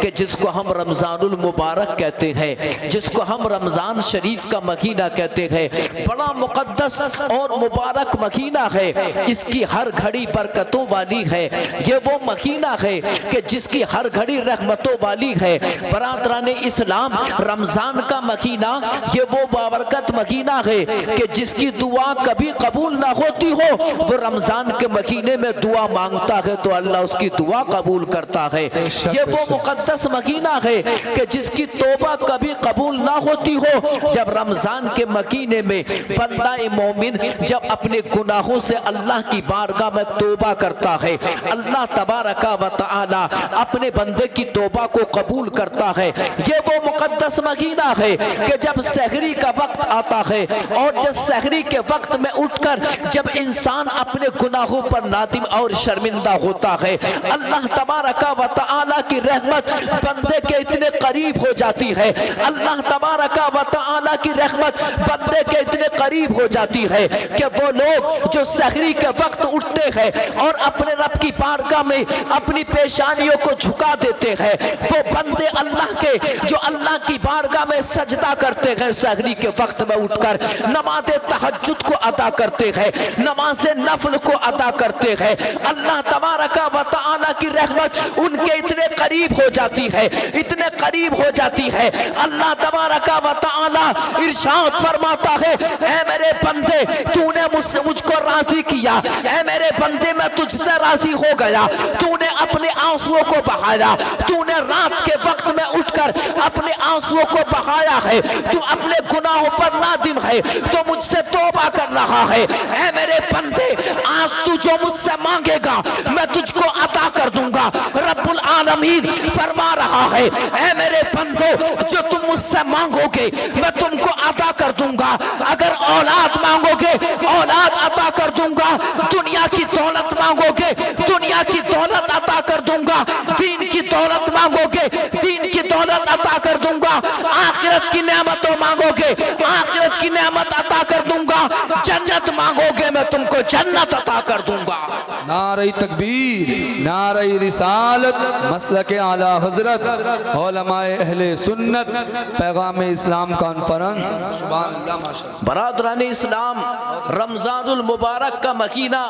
कि जिसको हम रमज़ानुल मुबारक कहते हैं, जिसको हम रमज़ान शरीफ का महीना कहते हैं, बड़ा मुक़द्दस और मुबारक महीना है। इसकी हर घड़ी बरकतों वाली है। ये वो महीना है कि जिसकी हर घड़ी रहमतों वाली है। बरादराने इस्लाम, रमज़ान का महीना ये वो बाबरकत महीना है कि जिसकी दुआ कभी कबूल ना होती हो, वो रमज़ान के महीने में दुआ मांगता है तो अल्लाह उसकी दुआ कबूल करता है। ये वो मुक़द्दस महीना है कि जिसकी तौबा कभी कबूल ना होती हो। जब रमज़ान के महीने में बंदा मोमिन जब अपने गुनाहों से अल्लाह की बारगाह में तौबा करता है, अल्लाह तबारका व तआला अपने बंदे की तौबा को कबूल करता है। ये वो मुक़द्दस महीना है कि जब सहरी का वक्त आता है और जब सहरी के वक्त में उठकर जब इंसान अपने गुनाहों पर नादिम और शर्मिंदा होता है, अल्लाह तबारका व तआला की रहमत बंदे के इतने करीब हो जाती है। अल्लाह तबारका व तआला की रहमत बंदे के इतने करीब हो जाती है कि वो लोग जो सहरी के वक्त उठते हैं और अपने रब की बारगाह में अपनी पेशानियों को झुका देते हैं, वो बंदे अल्लाह के जो अल्लाह की बारगाह में सजदा करते हैं, सहरी के वक्त में उठकर नमाज़े तहज्जुद को अदा करते हैं, नमाज़े नफल को अदा करते हैं, अल्लाह तबारका व तआला की रहमत उनके इतने करीब हो जाती है, इतने करीब हो जाती है। अल्लाह तबारका व तआला इरशाद फरमाता है, ऐ मेरे बंदे तूने मुझको राजी किया, ऐ मेरे बंदे मैं तुझसे राजी हो गया, तूने अपने आंसुओं को बहाया, तूने रात के वक्त में उठकर अपने आंसुओं को बहाया है, तू अपने गुनाहों पर नादिम है तो मुझसे तौबा कर रहा है। ऐ मेरे बंदे आज तू जो मुझसे मांगेगा मैं तुझको अता कर दूंगा। रब्बुल आलमीन फरमा रहा है, ऐ मेरे बंदो जो तुम मुझसे मांगोगे मैं तुमको अता कर दूंगा। अगर औलाद मांगोगे औलाद अता कर दूंगा, दुनिया की दौलत मांगोगे दुनिया की दौलत अता कर दूंगा, दीन की दौलत मांगोगे दीन की दौलत अता कर दूंगा, आखिरत की नेमतों मांगोगे आखिरत की नेमत अता कर दूंगा, जन्नत मांगोगे मैं तुमको जन्नत अता कर दूंगा। नारे तकबीर, नारे रिसालत, मसलक आला हजरत, उलमाए अहले सुन्नत, पैगाम इस्लाम कॉन्फ्रेंस। सुभान अल्लाह, माशाअल्लाह। बरादरान इस्लाम, रमज़ानुल मुबारक का महीना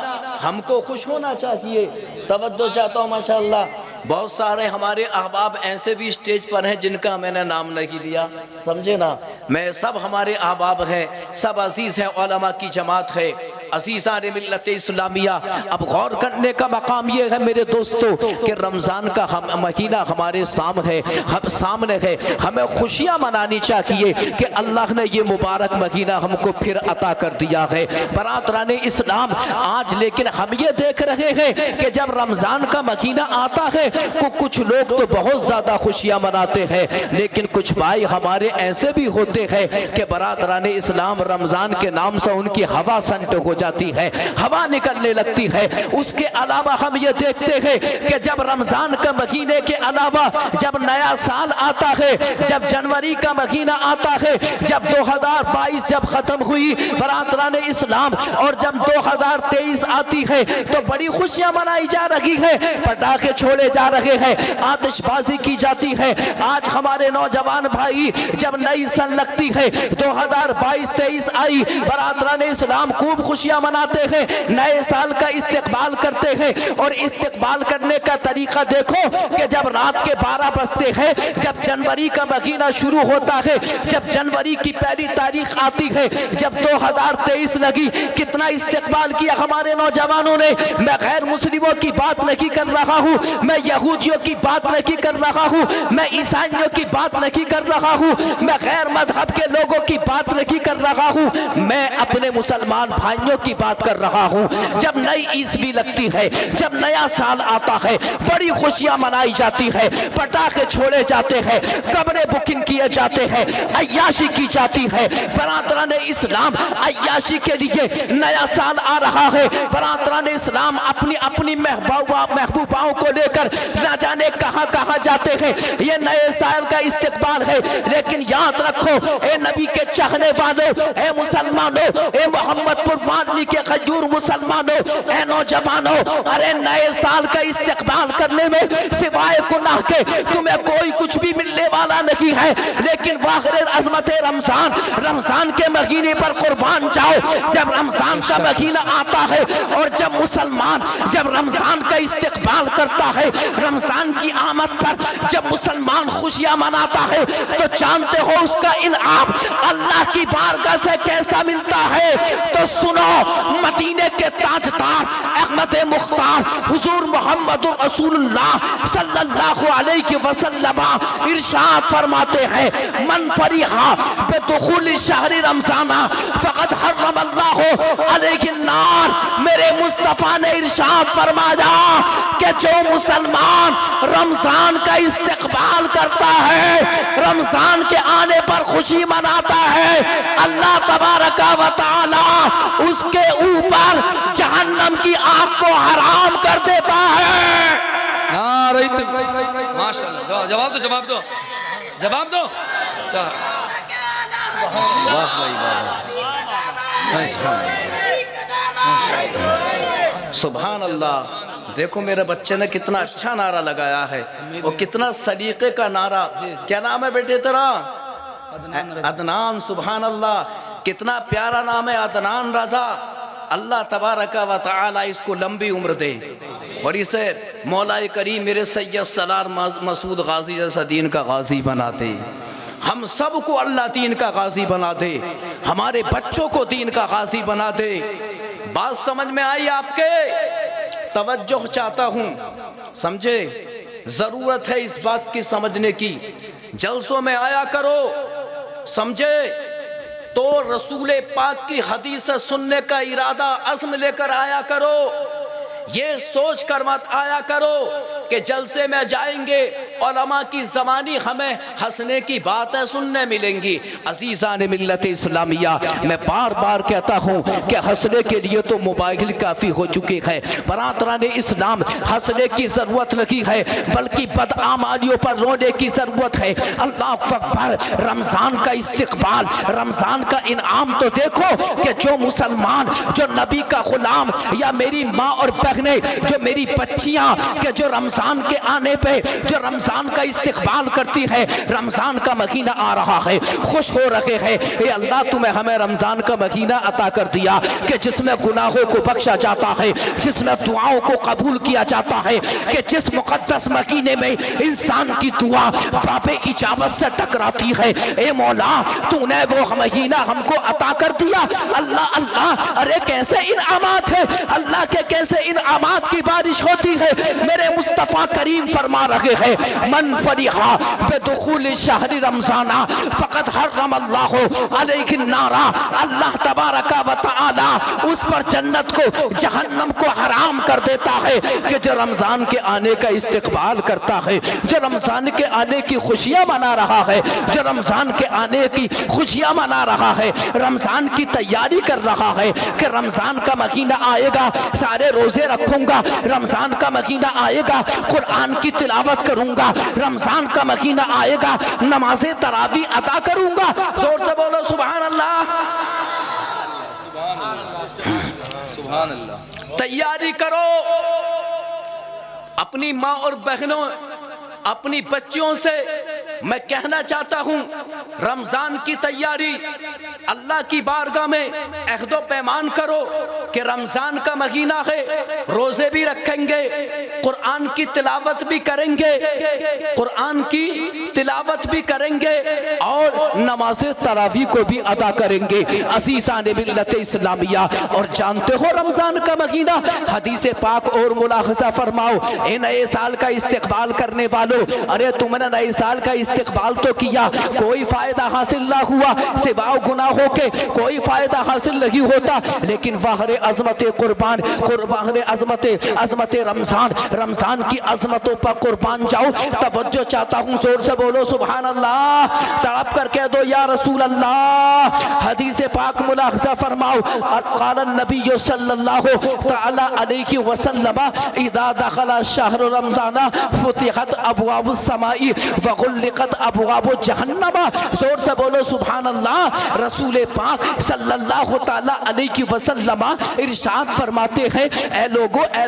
हमको खुश होना चाहिए। तवज्जो चाहता हूँ माशाअल्लाह। बहुत सारे हमारे अहबाब ऐसे भी स्टेज पर हैं जिनका मैंने नाम नहीं लिया, समझे ना। मैं सब हमारे अहबाब हैं, सब अजीज़ हैं, उलमा की जमात है, अजीज़ान मिल्लत इस्लामिया। अब गौर करने का मकाम ये है मेरे दोस्तों कि रमज़ान का महीना हमारे सामने है। हमें खुशियाँ मनानी चाहिए कि अल्लाह ने ये मुबारक महीना हमको फिर अता कर दिया है। बरादरान इस्लाम, आज लेकिन हम ये देख रहे हैं कि जब रमज़ान का महीना आता है तो कुछ लोग तो बहुत ज़्यादा खुशियाँ मनाते हैं, लेकिन कुछ भाई हमारे ऐसे भी होते हैं कि बरादरान इस्लाम रमज़ान के नाम से उनकी हवा संट हो जाती है, हवा निकलने लगती है। उसके अलावा हम ये देखते हैं कि जब रमज़ान का महीने के अलावा जब नया साल आता है, जब जनवरी का महीना आता है, जब 2022 जब ख़त्म हुई बरादरान इस्लाम और जब 2023 आती है तो बड़ी खुशियाँ मनाई जा रही है, पटाखे छोड़े जा रहे हैं, आतिशबाजी की जाती है। आज हमारे नौजवान भाई जब नई सन लगती है 2022-23 आई, बरादरान इस्लाम खूब खुशियाँ मनाते हैं, नए साल का इस्तेकबाल करते हैं। और इस्तेकबाल करने का तरीका देखो कि जब रात के 12 बजते हैं, जब जनवरी का महीना शुरू होता है, जब जनवरी की पहली तारीख आती है, जब 2023 लगी, कितना इस्तेकबाल किया हमारे नौजवानों ने। मैं गैर मुस्लिमों की बात नहीं कर रहा हूँ, मैं यहूदियों की बात नहीं कर रहा हूँ, मैं ईसाइयों की बात नहीं कर रहा हूँ, मैं गैर मजहब के लोगों की बात नहीं कर रहा हूँ, मैं अपने मुसलमान भाइयों की बात कर रहा हूँ। जब नई ईस्वी लगती है, जब नया साल आता है, बड़ी खुशियाँ मनाई जाती है, पटाखे छोड़े जाते हैं, कमरे बुकिंग किए जाते हैं, अय्याशी की जाती है। बरादरान इस्लाम, अय्याशी के लिए नया साल आ रहा है। बरादरान इस्लाम अपनी अपनी महबूबाओं को लेकर ना जाने कहां कहां जाते हैं, ये नए साल का इस्तेकबाल है। लेकिन याद रखो ए नबी के चाहने वालों, ए मुसलमानों, ए मोहम्मदपुर पाटनी के खजूर मुसलमानों, ए नौजवानों, अरे नए साल का इस्तेकबाल करने में सिवाय गुनाह के तुम्हें कोई कुछ भी मिलने वाला नहीं है। लेकिन वाहिर अजमत रमजान, रमजान के महीने पर कुर्बान जाओ। जब रमजान का महीना आता है और जब मुसलमान जब रमजान का इस्तेकबाल करता है, रमजान की आमद पर जब मुसलमान खुशियां मनाता है, तो जानते हो उसका इनाम अल्लाह की बारगाह से कैसा मिलता है। तो सुनो, मदीने के ताजदार अहमद मुख्तार हुजूर मोहम्मद रसूलुल्लाह सल्लल्लाहु अलैहि वसल्लम इरशाद फरमाते हैं, मन फरिहा बिदुखुल शहर रमजाना फकद हर्रम अल्लाहु अलैहि नार। मेरे मुस्तफा ने इरशाद फरमाया कि जो मुसलमान रमजान का इस्तेकबाल करता है, रमजान के आने पर खुशी मनाता है, अल्लाह तबारका व तआला उसके ऊपर जहन्नम की आग को हराम कर देता है। नारे तकबीर। माशाल्लाह, जवाब दो, जवाब दो, जवाब दो। वाह भाई वाह, सुभान अल्लाह। देखो मेरे बच्चे ने कितना अच्छा नारा लगाया है, वो कितना सलीके का नारा। क्या नाम है बेटे तेरा? अदनान। सुभान अल्लाह, कितना प्यारा नाम है, अदनान रजा। अल्लाह तबारका व तआला इसको लंबी उम्र दे और इसे मौलाए करीम मेरे सैयद सलार मसूद गाजी जैसा दीन का गाजी बना दे। हम सब को अल्लाह दीन का गाजी बना दे, हमारे बच्चों को दीन का गाजी बना दे। बात समझ में आई आपके? तवज्जो चाहता हूँ, समझे? जरूरत है इस बात की समझने की। जलसों में आया करो, समझे? तो रसूल पाक की हदीस सुनने का इरादा अज़्म लेकर आया करो। ये सोच कर मत आया करो कि जलसे में जाएंगे उलमा की ज़बानी हमें हंसने की बातें सुनने मिलेंगी। अज़ीज़ान मिल्लत इस्लामिया, मैं बार बार कहता हूँ कि हंसने के लिए तो मोबाइल काफ़ी हो चुके हैं। बरादरान इस्लाम, हंसने की ज़रूरत नहीं है, बल्कि बदआमालियों पर रोने की ज़रूरत है। अल्लाह अकबर। रमज़ान का इस्तिक़बाल, रमज़ान का इनाम तो देखो कि जो मुसलमान, जो नबी का ग़ुलाम या मेरी माँ और बहनें, जो मेरी बच्चियाँ के जो रमज़ान के आने पे जो रमज़ान का इस्तिक़बाल करती है, रमज़ान का महीना आ रहा है, खुश हो रहे हैं। ये अल्लाह तुम्हें हमें रमज़ान का महीना अता कर दिया कि जिसमें गुनाहों को बख्शा जाता है, जिसमें दुआओं को कबूल किया जाता है, कि जिस मुक़द्दस महीने में इंसान की दुआ बाबे इजाबत से टकराती है। ए मौला, तूने वो महीना हमको अता कर दिया। अल्लाह अल्लाह, अरे कैसे इनामात है, अल्लाह के कैसे इनामात की बारिश होती है। मेरे मुस्तफ़ा करीम फरमा रहे हैं, मन फरिहा बिदुखुल शहर रमज़ाना फ़क़द हर्रम अल्लाहु अलैहि नारा। अल्लाह तबारका व तआला उस पर जन्नत को, जहन्नम को हराम कर देता है कि जो रमज़ान के आने का इस्तिक़बाल करता है, जो रमज़ान के आने की खुशियाँ मना रहा है, जो रमज़ान के आने की खुशियाँ मना रहा है, रमज़ान की तैयारी कर रहा है कि रमज़ान का महीना आएगा, सारे रोज़े रखूँगा, रमज़ान का महीना आएगा, कुरान की तिलावत करूँगा, रमज़ान का महीना आएगा, नमाज़े तरावी अदा करूँगा। जोर से बोलो सुभान अल्लाह, सुभान अल्लाह। तैयारी करो। अपनी माँ और बहनों, अपनी बच्चियों से मैं कहना चाहता हूँ, रमज़ान की तैयारी अल्लाह की बारगाह में अहदो पैमान करो कि रमज़ान का महीना है, रोज़े भी रखेंगे, कुरान की तिलावत भी करेंगे, कुरान की तिलावत भी करेंगे और नमाज तरावी को भी अदा करेंगे। अज़ीज़ान मिल्लत इस्लामिया, और जानते हो रमज़ान का महीना, हदीस पाक और मुलाहज़ा फरमाओ, ए नए साल का इस्तिक़बाल करने वालों, अरे तुमने नए साल का इस्तिक़बाल तो किया, कोई फ़ायदा हासिल ना हुआ, सिवाय गुनाहों के कोई फ़ायदा हासिल नहीं होता। लेकिन वाहरे अज़मत कुर्बान, वाहरे अज़मत रमज़ान, रमज़ान की अज़मतों पर कुर्बान जाओ। तवज्जो चाहता हूँ, जोर से बोलो सुभान अल्लाह, तड़प कर कह दो या रसूल अल्लाह। हदीस पाक मुलाहज़ा फरमाओ, क़ाल नबी सल्लल्लाहु तआला अलैहि वसल्लम, इज़ा दख़ल शहर रमज़ान फुतिहत अबवाबुस समाई व गुल्लिक़त वक़ुल्लिक़त अब्वाबु जहन्नमा, जोर से बोलो सुभान अल्लाह। रसूल पाक सल्लल्लाहु ताला अलैहि वसल्लम इरशाद फरमाते हैं, ए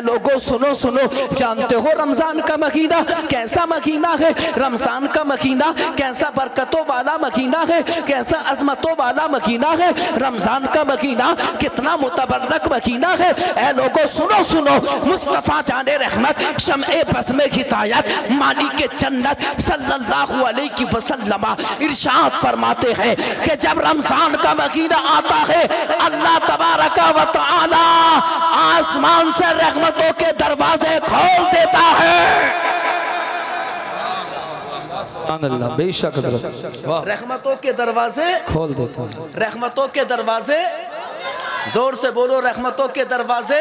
लोगो सुनो सुनो, जानते हो रमजान का महीना कैसा महीना है? रमजान का महीना कैसा बरकतों वाला महीना है, कैसा अजमतों वाला महीना है। रमजान का महीना कितना मुतबर्रक महीना है। ए लोगो सुनो सुनो, मुस्तफ़ा जाने रहमत शम्ए बज़्म हिदायत मालिक जन्नत सल्लल्लाहु अलैहि वसल्लम इरशाद फरमाते हैं कि जब रमजान का महीना आता है, अल्लाह तबारक व तआला आसमान से रहमतों के दरवाजे खोल देता है। अल्लाह बेशक हज़रत, रहमतों के दरवाजे खोल देता है। रहमतों के दरवाजे, जोर से बोलो, रहमतों के दरवाजे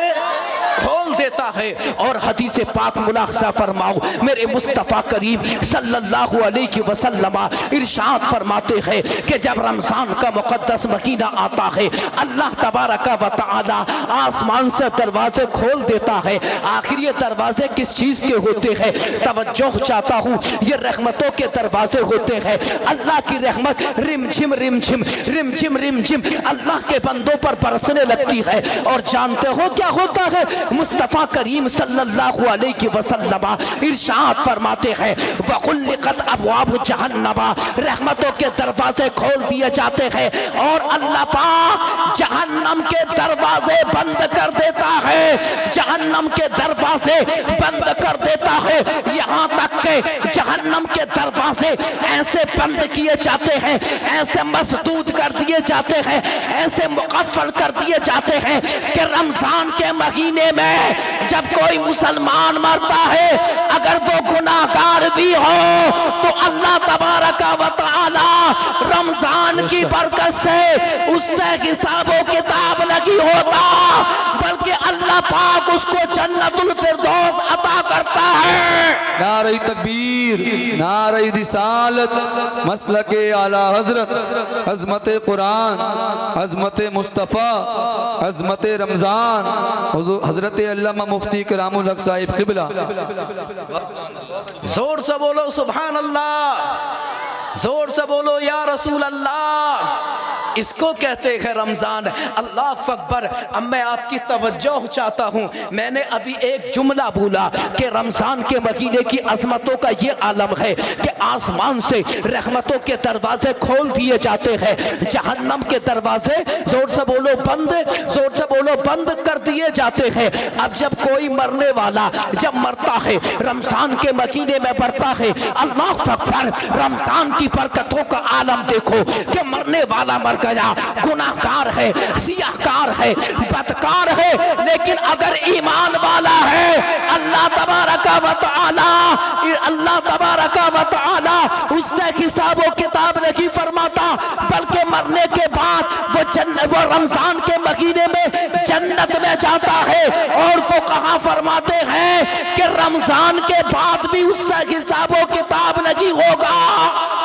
खोल देता है। और हदीस पाक मुलाहजा फरमाओ, मेरे मुस्तफ़ा करीम सल्लल्लाहु अलैहि वसल्लम इरशाद फरमाते हैं कि जब रमजान का मुक़द्दस महीना आता है, अल्लाह तबारक व तआला आसमान से दरवाजे खोल देता है। आखिर ये दरवाजे किस चीज़ के होते हैं? तवज्जो चाहता हूँ, ये रहमतों के दरवाजे होते हैं। अल्लाह की रहमत रिमझिम रिमझिम रिमझिम रिमझिम अल्लाह के बंदों पर बरसने लगती है। और जानते हो क्या होता है? मुस्तफ़ा करीम सल्लल्लाहु अलैहि वसल्लम इरशाद फरमाते हैं, वकुल्लिक़त अब्वाबु जहन्नमा, रहमतों के दरवाजे खोल दिए जाते हैं और अल्लाह पाक जहन्नम के दरवाजे बंद कर देता है। जहन्नम के दरवाजे बंद कर देता है। यहाँ तक के जहन्नम के दरवाजे ऐसे बंद किए जाते हैं, ऐसे मसदूद कर दिए जाते हैं, ऐसे मुकफ्फल कर दिए जाते हैं कि रमजान के महीने में जब कोई मुसलमान मरता है, अगर वो गुनाहगार भी हो तो अल्लाह तबारक व तआला रमजान की बरकत से उससे हिसाबो किताब नहीं होता, बल्कि अल्लाह पाक उसको जन्नतुल फिरदौस अता करता है। नारे तकबीर, नारे रिसालत, मसलके आला हजरत, अज़मत कुरान, अज़मत मुस्तफ़ा, अज़मत रमज़ान, हजरत अल्लामा मुफ्ती करामुल हक साहिब क़िबला। जोर से बोलो सुभान अल्लाह, जोर से बोलो या रसूल अल्लाह। इसको कहते हैं रमज़ान। अल्लाह अकबर। अब मैं आपकी तवज्जो चाहता हूँ, मैंने अभी एक जुमला बोला कि रमज़ान के महीने की अज़मतों का ये आलम है कि आसमान से रहमतों के दरवाजे खोल दिए जाते हैं, जहन्नम के दरवाजे जोर से बोलो बंद, जोर से बोलो बंद कर दिए जाते हैं। अब जब कोई मरने वाला जब मरता है, रमज़ान के महीने में मरता है, अल्लाह अकबर, रमज़ान की बरकतों का आलम देखो कि मरने वाला मर गया, गुनाहगार है, सियाहकार है, बदकार है, लेकिन अगर ईमान वाला है, अल्लाह तबारक व तआला, अल्लाह तबारक व तआला उससे हिसाबो किताब नहीं फरमाता, बल्कि मरने के बाद वो रमजान के महीने में जन्नत में जाता है। और वो कहाँ फरमाते हैं कि रमजान के बाद भी उससे हिसाबो किताब नहीं होगा।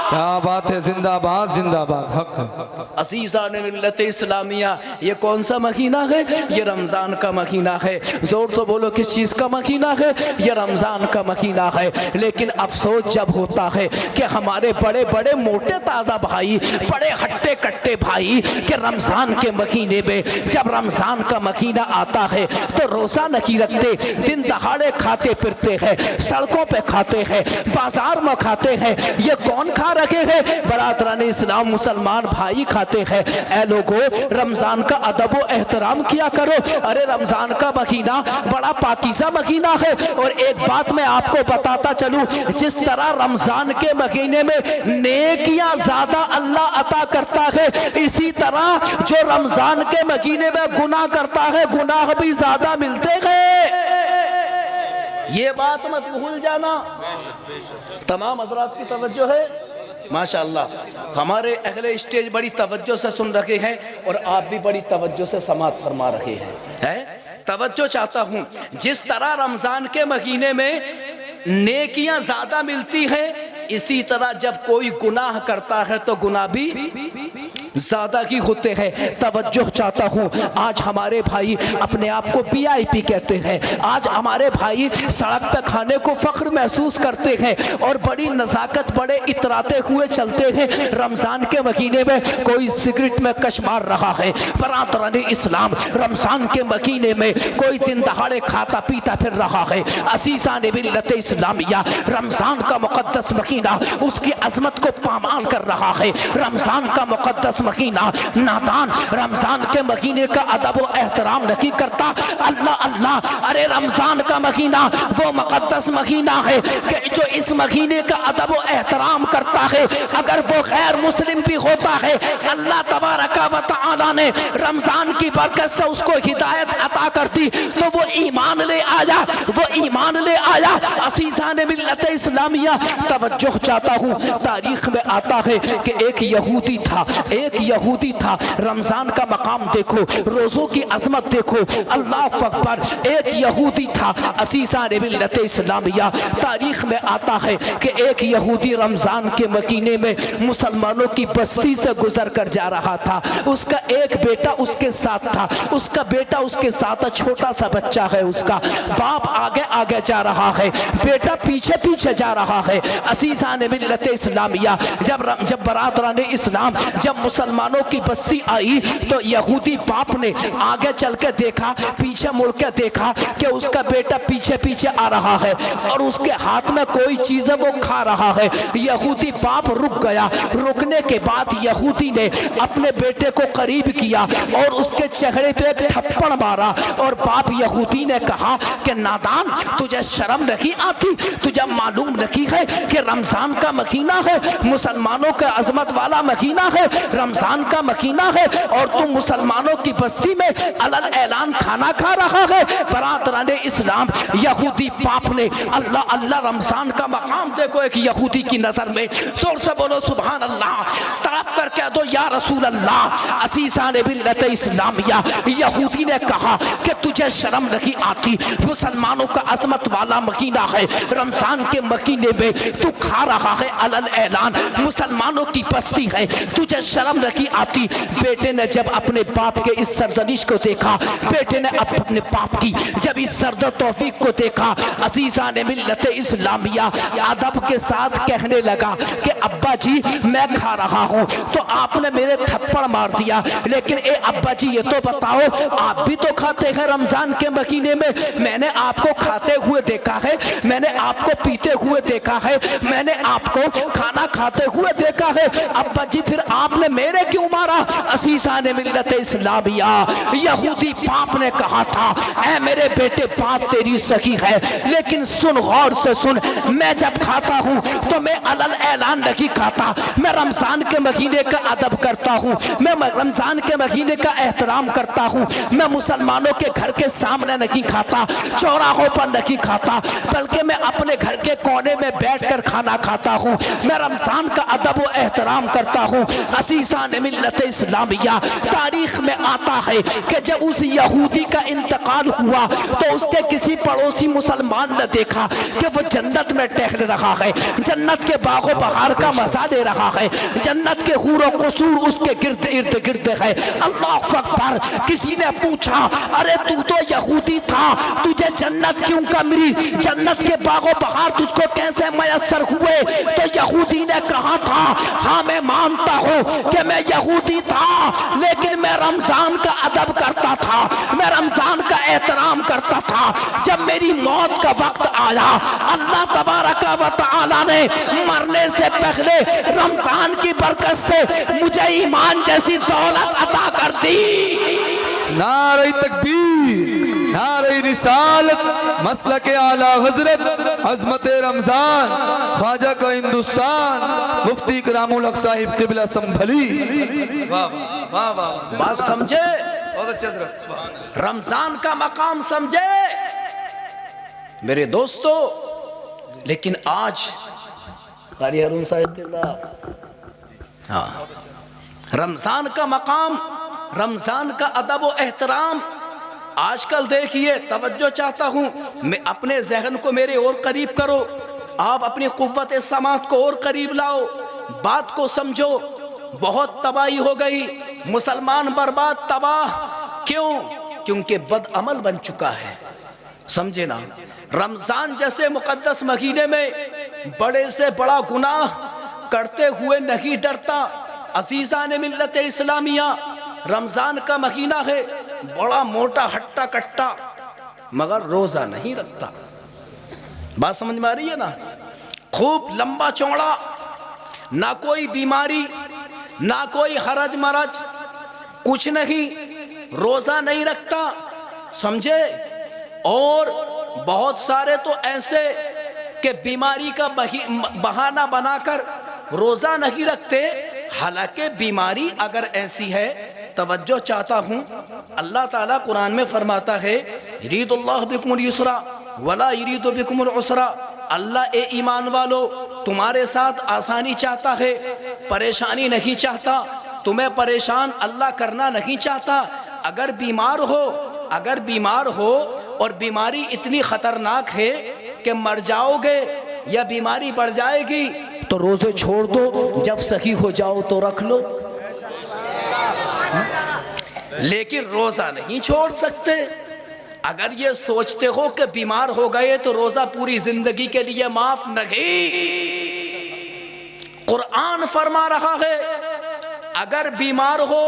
क्या बात है, जिंदाबाद जिंदाबाद, हक है। अज़ीज़ान मिल्लत इस्लामिया, ये कौन सा महीना है? ये रमज़ान का महीना है। ज़ोर से बोलो किस चीज़ का महीना है? ये रमज़ान का महीना है। लेकिन अफसोस जब होता है कि हमारे बड़े बड़े मोटे ताज़ा भाई, बड़े हट्टे कट्टे भाई कि रमज़ान के महीने में जब रमज़ान का महीना आता है तो रोज़ा नहीं रखते, दिन दहाड़े खाते फिरते हैं, सड़कों पर खाते हैं, बाजार में खाते हैं। ये कौन खा रखे हैं? बरादरान इस्लाम मुसलमान भाई खाते हैं। ऐ लोगों, रमजान का अदब व एहतराम किया करो। अरे रमजान का महीना बड़ा पाकीज़ा महीना है। और एक बात मैं आपको बताता चलूं, जिस तरह रमजान के महीने में नेकियां ज्यादा अल्लाह अता करता है, इसी तरह जो रमजान के महीने में गुनाह करता है, गुनाह भी ज्यादा मिलते हैं। ये बात मत भूल जाना। तमाम हज़रात की तवज्जो है माशाअल्लाह। हमारे अगले स्टेज बड़ी तवज्जो से सुन रहे हैं और आप भी बड़ी तवज्जो से समात फरमा रहे हैं। तवज्जो चाहता हूँ, जिस तरह रमज़ान के महीने में नेकियां ज़्यादा मिलती हैं, इसी तरह जब कोई गुनाह करता है तो गुनाह भी ज़्यादा ही होते हैं। तवज्जो चाहता हूँ, आज हमारे भाई अपने आप को VIP कहते हैं, आज हमारे भाई सड़क पर खाने को फख्र महसूस करते हैं और बड़ी नज़ाकत बड़े इतराते हुए चलते हैं। रमज़ान के महीने में कोई सिगरेट में कश मार रहा है, बरादरान इस्लाम रमज़ान के महीने में कोई दिन दहाड़े खाता पीता फिर रहा है। असीसान मिल्लत इस्लामिया रमज़ान का मुक़द्दस महीना उसकी अज़मत को पामाल कर रहा है। रमज़ान का मुक़द्दस महीना नादान रमज़ान के महीने का अदब व एहतराम नहीं करता। अल्लाह अल्लाह, अरे रमज़ान का महीना वो मुक़द्दस महीना है कि जो इस महीने का अदब व एहतराम करता है, अगर वो गैर मुस्लिम भी होता है, अल्लाह तबारक व तआला ने रमज़ान की बरकत से उसको हिदायत अता कर दी तो वो ईमान ले आया, वो ईमान ले आया। असीसान मिल्लत इस्लामिया तवज्जो चाहता हूँ, तारीख में आता है कि एक यहूदी था। रमज़ान का मकाम देखो, रोज़ों की अज़मत देखो, अल्लाह अकबर। एक यहूदी था, असीसान मिल्लत इस्लामिया तारीख में आता है कि एक यहूदी रमज़ान के महीने में मुसलमानों की बस्ती से गुजर कर जा रहा था। उसका एक बेटा उसके साथ था, उसका बेटा उसके साथ, छोटा सा बच्चा है उसका। बाप आगे आगे जा रहा है, बेटा पीछे पीछे जा रहा है। असीसान मिल्लत इस्लामिया जब बरादरान इस्लाम जब मुसलमानों की बस्ती आई तो यहूदी बाप ने आगे चल के देखा, पीछे मुड़ के देखा कि उसका बेटा पीछे पीछे आ रहा है और उसके हाथ में कोई चीज़ है वो खा रहा है। यहूदी बाप रुक गया। रुकने के बाद यहूदी ने अपने बेटे को करीब किया और उसके चेहरे पे एक थप्पड़ मारा और बाप यहूदी ने कहा कि नादान, तुझे शर्म नहीं आती? तुझे मालूम नहीं है कि रमज़ान का महीना है, मुसलमानों का अजमत वाला महीना है, रमज़ान का महीना है और तुम मुसलमानों की बस्ती में अलल ऐलान खाना खा रहा है। बरादरान इस्लाम यहूदी बाप ने अल्लाह अल्लाह, रमज़ान का मकाम देखो एक यहूदी की नज़र में। जोर से बोलो सुभान अल्लाह, तड़प कर कह दो या रसूल अल्लाह। असीसान मिल्लत इस्लामिया यहूदी ने कहा कि तुझे शर्म नहीं आती? मुसलमानों का अजमत वाला महीना है, रमज़ान के महीने में तू खा रहा है अलल ऐलान, मुसलमानों की बस्ती है, तुझे शर्म नहीं आती? बेटे ने जब अपने बाप के इस सरजनिश को देखा, बेटे ने अपने बाप की जब इस सर्द तौफीक को देखा, असीसान मिल्लत इस्लामिया अदब के साथ कहने लगा कि अब्बा जी मैं खा रहा हूँ तो आपने मेरे थप्पड़ मार दिया, लेकिन ए अब्बा जी ये तो बताओ आप भी तो खाते हैं रमज़ान के महीने में? मैंने आपको खाते हुए देखा है, मैंने आपको पीते हुए देखा है, मैंने आपको खाना खाते हुए देखा है। अब्बा जी फिर आपने मेरे क्यों मारा? असीसान मिल्लत इस्लामिया यहूदी बाप ने कहा था, ऐ मेरे बेटे बात तेरी सही है, लेकिन सुन गौर से सुन, मैं जब खाता हूँ तो मैं अलल ऐलान नहीं खाता, मैं रमज़ान के महीने का अदब करता हूँ, मैं रमज़ान के महीने का एहतराम करता हूँ, मैं मुसलमानों के घर के सामने नहीं खाता, चौराहों पर नहीं खाता, बल्कि मैं अपने घर के कोने में बैठकर खाना खाता हूँ, मैं रमज़ान का अदब व एहतराम करता हूँ। असीसान मिल्लत इस्लामिया तारीख में आता है कि जब उस यहूदी का इंतकाल हुआ तो उसके किसी पड़ोसी मुसलमान ने देखा कि वो जन्नत में टहल रहा है, जन्नत के बागो बहार का मजा ले रहा है, जन्नत के हूर व कसूर उसके गिर्द इर्द गिर्द है। अल्लाह अकबर। किसी ने पूछा, अरे तू तो यहूदी था, तुझे जन्नत क्यों का मिली? जन्नत के बागो बहार तुझको कैसे मयसर हुए? तो यहूदी ने कहा था, हाँ मैं मानता हूँ कि मैं यहूदी था, लेकिन मैं रमज़ान का अदब करता था, मैं रमज़ान का एहतराम करता था। जब मेरी मौत का वक्त आया, अल्लाह तबारक व तआला ने मरने से पहले रमज़ान की बरकत से मुझे ईमान जैसी दौलत अता कर दी। नारे तकबीर, नारे रिसालत, मसलक आला हजरत, अजमत रमज़ान, ख्वाजा का हिंदुस्तान, मुफ्ती करामुल हक साहिब क़िबला संभली। वाह वाह वाह, बात समझे? बहुत अच्छा। रमज़ान का मकाम समझे मेरे दोस्तों। लेकिन आज कारी अरुण साहिब क़िबला, हाँ, रमज़ान का मकाम, रमज़ान का अदब व एहतराम आजकल देखिए। तवज्जो चाहता हूँ, मैं अपने जहन को मेरे और करीब करो, आप अपनी कुव्वत समात को और करीब लाओ, बात को समझो। बहुत तबाही हो गई, मुसलमान बर्बाद तबाह। क्यों? क्योंकि बदअमल बन चुका है। समझे ना, रमजान जैसे मुकद्दस महीने में बड़े से बड़ा गुनाह करते हुए नहीं डरता। अजीज़ान मिल्लत इस्लामिया, रमजान का महीना है, बड़ा मोटा हट्टा कट्टा, मगर रोजा नहीं रखता। बात समझ में आ रही है ना? खूब लंबा चौड़ा, ना कोई बीमारी, ना कोई हरज मरज, कुछ नहीं, रोजा नहीं रखता। समझे? और बहुत सारे तो ऐसे कि बीमारी का बहाना बनाकर रोजा नहीं रखते, हालांकि बीमारी अगर ऐसी है, तवज्जो चाहता हूँ, अल्लाह ताला कुरान में फरमाता है, यरीदुल्लाह बिकुमुल युसरा वला यरीदु बिकुमुल उसरा। अल्लाह ए ईमान वालो, तुम्हारे साथ आसानी चाहता है, परेशानी नहीं चाहता। तुम्हें परेशान अल्लाह करना नहीं चाहता। अगर बीमार हो और बीमारी इतनी खतरनाक है कि मर जाओगे या बीमारी बढ़ जाएगी, तो रोजे छोड़ दो, जब सही हो जाओ तो रख लो। लेकिन रोजा नहीं छोड़ सकते। अगर ये सोचते हो कि बीमार हो गए तो रोजा पूरी जिंदगी के लिए माफ नहीं। कुरान फरमा रहा है, अगर बीमार हो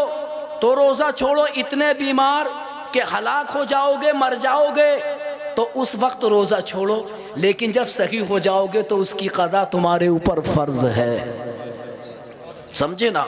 तो रोजा छोड़ो, इतने बीमार कि हलाक हो जाओगे, मर जाओगे, तो उस वक्त रोजा छोड़ो। लेकिन जब सही हो जाओगे तो उसकी क़ज़ा तुम्हारे ऊपर फर्ज है। समझे ना?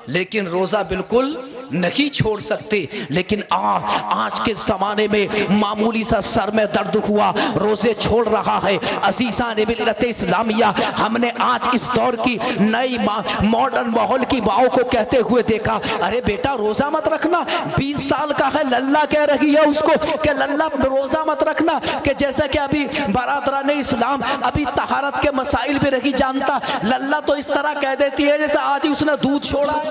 लेकिन रोजा बिल्कुल नहीं छोड़ सकते। लेकिन आज के ज़माने में मामूली सा सर में दर्द हुआ, रोजे छोड़ रहा है। अज़ीज़ान मिल्लत इस्लामिया, हमने आज इस दौर की नई मॉडर्न माहौल की माओ को कहते हुए देखा, अरे बेटा रोजा मत रखना, 20 साल का है, लल्ला कह रही है उसको कि लल्ला रोजा मत रखना। कि जैसे कि अभी बरादरान इस्लाम अभी तहारत के मसाइल भी नहीं जानता, लल्ला तो इस तरह कह देती है जैसे आज ही उसने दूध छोड़ा।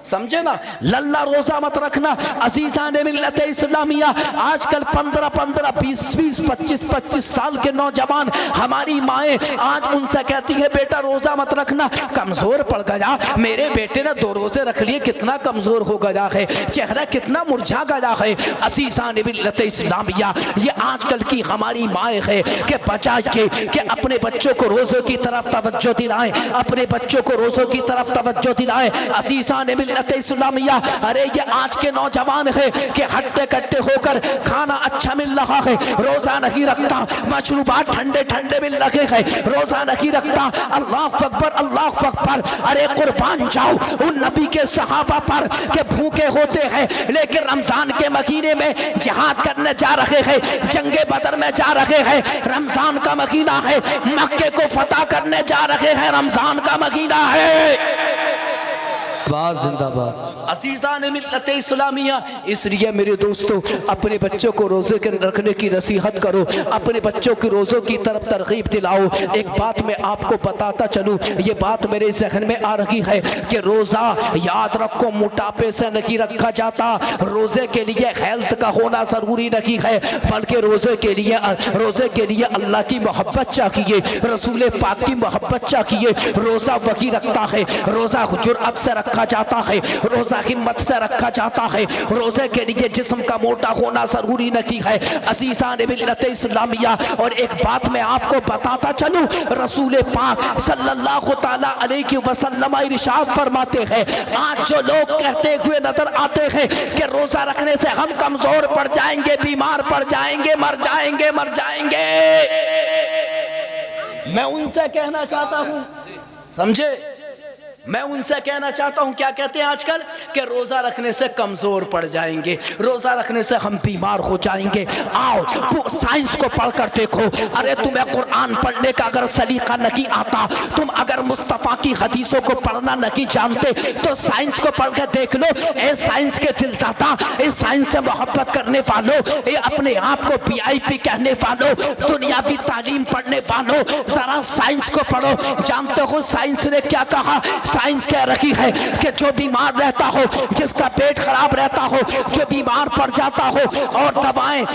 समझे ना? लल्ला रोजा मत रखना। अज़ीज़ान मिल्लत इस्लामिया, आजकल 15-15, 20-20, 25-25 साल के नौजवान, हमारी माएँ आज उनसे कहती है बेटा रोजा मत रखना, कमजोर पड़ गया, मेरे बेटे ने 2 रोजे रख लिए, कितना कमजोर हो गया है, चेहरा कितना मुरझा गया है। अज़ीज़ान मिल्लत इस्लामिया, ये आजकल की हमारी माएँ है कि बचा के अपने बच्चों को रोजों की तरफ तवज्जो दिलाएं, अपने बच्चों को रोजों की तरफ तवज्जो दिलाएं। अज़ीज़ान मिल्लत इस्लामिया, अरे ये आज के नौजवान है कि हट्टे कट्टे होकर खाना अच्छा मिल रहा है, रोजा नहीं रखता, मशरूबात ठंडे ठंडे मिल रहे हैं, रोजा नहीं रखता। अल्लाह अकबर, अल्लाह अकबर। अरे कुर्बान जाओ उन नबी के सहाबा पर के भूखे होते हैं, लेकिन रमजान के महीने में जिहाद करने जा रहे हैं, जंगे बदर में जा रहे हैं, रमजान का महीना है, मक्के को फतह करने जा रहे हैं, रमजान का महीना है। जिंदाबाद। अज़ीज़ान मिल्लत इस्लामिया, इसलिए मेरे दोस्तों अपने बच्चों को रोजे के रखने की नसीहत करो, अपने बच्चों की रोज़ों की तरफ तरगीब दिलाओ। एक बात मैं आपको बताता चलूँ, ये बात मेरे जहन में आ रही है कि रोज़ा याद रखो मोटापे से नहीं रखा जाता, रोज़े के लिए हेल्थ का होना ज़रूरी नहीं है, बल्कि रोज़े के लिए अल्लाह की मोहब्बत चाहिए, रसूल पाक की मोहब्बत चाहिए। रोज़ा वही रखता है, रोज़ा जुर्अत से रखा जाता है, रोज़ा हिम्मत से रखा जाता है, रोज़े के लिए जिस्म का मोटा होना ज़रूरी नहीं है। अज़ीज़ान मिल्लत इस्लामिया, और एक बात मैं आपको बताता चलूँ, रसूल पाक सल्लल्लाहु ताला अलैहि वसल्लम इरशाद फरमाते हैं, आज जो लोग कहते हुए नजर आते हैं कि रोज़ा रखने से हम कमज़ोर पड़ जाएंगे, बीमार पड़ जाएंगे, मर जाएंगे, मैं उनसे कहना चाहता हूँ, समझे, मैं उनसे कहना चाहता हूं, क्या कहते हैं आजकल कि रोजा रखने से कमजोर पड़ जाएंगे, रोजा रखने से हम बीमार हो जाएंगे। आओ साइंस को पढ़कर देखो। अरे तुम्हें कुरान पढ़ने का अगर सलीका नहीं आता, तुम अगर मुस्तफ़ा की हदीसों को पढ़ना नहीं जानते, तो साइंस को पढ़ कर देख लो। ए साइंस के दिलदाता, इस साइंस से मोहब्बत करने वालों, ये अपने आप को VIP कहने वालों, दुनियावी तालीम पढ़ने वालों, जरा साइंस को पढ़ो। जानते हो साइंस ने क्या कहा? साइंस कह रही है कि जो बीमार रहता हो, जिसका पेट खराब रहता हो, जो बीमार पड़ जाता हो और दवाएं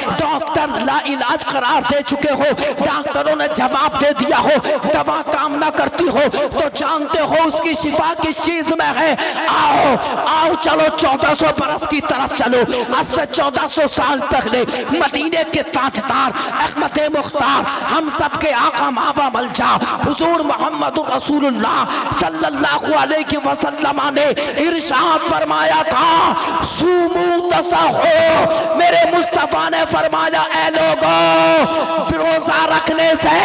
डॉक्टर ला इलाज करार दे चुके हो, डॉक्टरों ने जवाब दे दिया हो, दवा काम ना करती हो, तो जानते हो उसकी शिफा किस चीज में है। आओ आओ चलो 1400 बरस की तरफ चलो। आज से 1400 साल पहले मदीने के ताजदार अहमद मुख्तार हम सब के आका मावा मलजा हुजूर मोहम्मद रसूलुल्लाह सल्लल्लाहु अलैहि वसल्लम ने इरशाद फरमाया था, सूमू तसहो। मेरे मुस्तफा ने फरमाया, ऐ लोगों, रोजा रखने से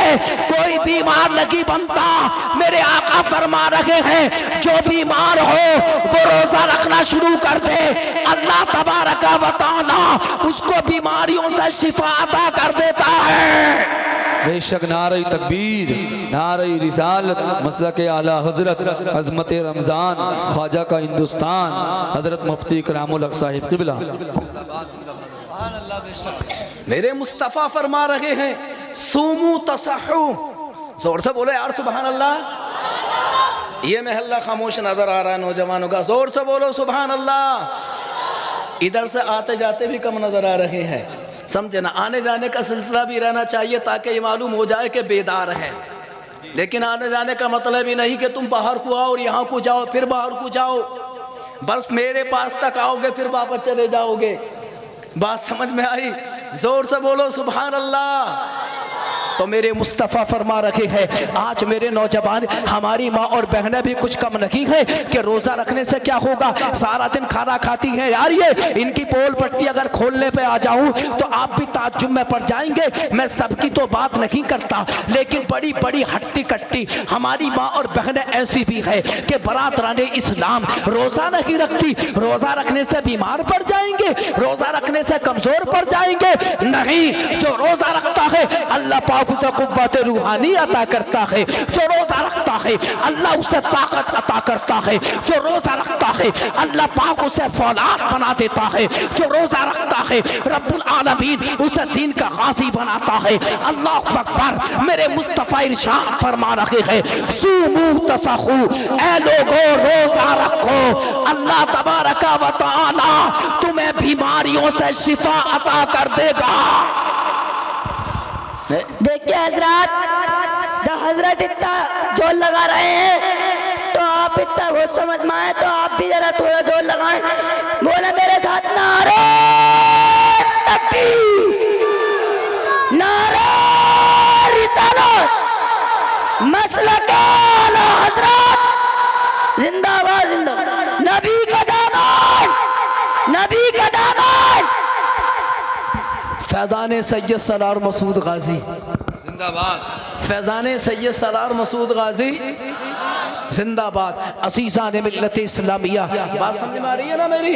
कोई बीमार नहीं बनता। मेरे आका फरमा रहे हैं, जो बीमार हो वो रोजा रखना शुरू कर दे, अल्लाह तबारक व तआला उसको बीमारियों से शिफा अता कर देता है। बेशक नारे तकबीर, नारे रिसालत, मसलक आला हजरत अजमत रमज़ान ख्वाजा का हिंदुस्तान हजरत मुफ्ती करामुल हक साहिब क़िबला। मेरे मुस्तफ़ा फरमा रहे हैं, सूमू तसहू। जोर से बोलो यार सुभान अल्लाह। ये महल्ला खामोश नजर आ रहा है नौजवानों का, जोर से बोलो सुभान अल्लाह। इधर से आते जाते भी कम नजर आ रहे हैं, समझे ना। आने जाने का सिलसिला भी रहना चाहिए ताकि ये मालूम हो जाए कि बेदार है। लेकिन आने जाने का मतलब ही नहीं कि तुम बाहर को आओ और यहाँ को जाओ फिर बाहर को जाओ, बस मेरे पास तक आओगे फिर वापस चले जाओगे। बात समझ में आई? जोर से बोलो सुभान अल्लाह। तो मेरे मुस्तफ़ा फरमा रखे हैं, आज मेरे नौजवान, हमारी माँ और बहनें भी कुछ कम नहीं है कि रोज़ा रखने से क्या होगा, सारा दिन खाना खाती हैं यार। ये इनकी पोल पट्टी अगर खोलने पे आ जाऊं तो आप भी ताज्जुब में पड़ जाएंगे। मैं सबकी तो बात नहीं करता, लेकिन बड़ी बड़ी हट्टी कट्टी हमारी माँ और बहनें ऐसी भी है कि बरादराने इस्लाम रोज़ा नहीं रखती। रोज़ा रखने से बीमार पड़ जाएंगे, रोज़ा रखने से कमज़ोर पड़ जाएंगे। नहीं, जो रोज़ा रखता है अल्लाह पाक उसे कुव्वत रूहानी अता करता है। जो रोजा रखता है अल्लाह उसे ताकत अता करता है। जो रोजा रखता है अल्लाह पाक उसे फौलाद बना देता है। जो रोजा रखता है रब्बुल आलमीन उसे दीन का गाजी बनाता है। अल्लाह अकबर। मेरे मुस्तफा इरशाद फरमा रहे हैं, सूमू तसहू। ऐ लोगों, रोजा रखो, अल्लाह तबारक व तआला तुम्हें बीमारियों से शिफा अता कर देगा। देखिए हजरत, जब हजरत इतना जोर लगा रहे हैं तो आप इतना बहुत समझ में आए तो आप भी जरा थोड़ा जोर लगाएं। बोले मेरे साथ, नारे तकबीर, नारे रिसालत, मसलक आला हजरत जिंदाबाद जिंदाबाद। नबी का दामन, नबी का दामन। फैज़ान सैयद सलार मसूद गाजी जिंदाबाद। फैज़ान सैयद सलार मसूद गाजी जिंदाबाद। असीज़ान मिल्लत इस्लामिया। बात समझ में आ रही है ना मेरी?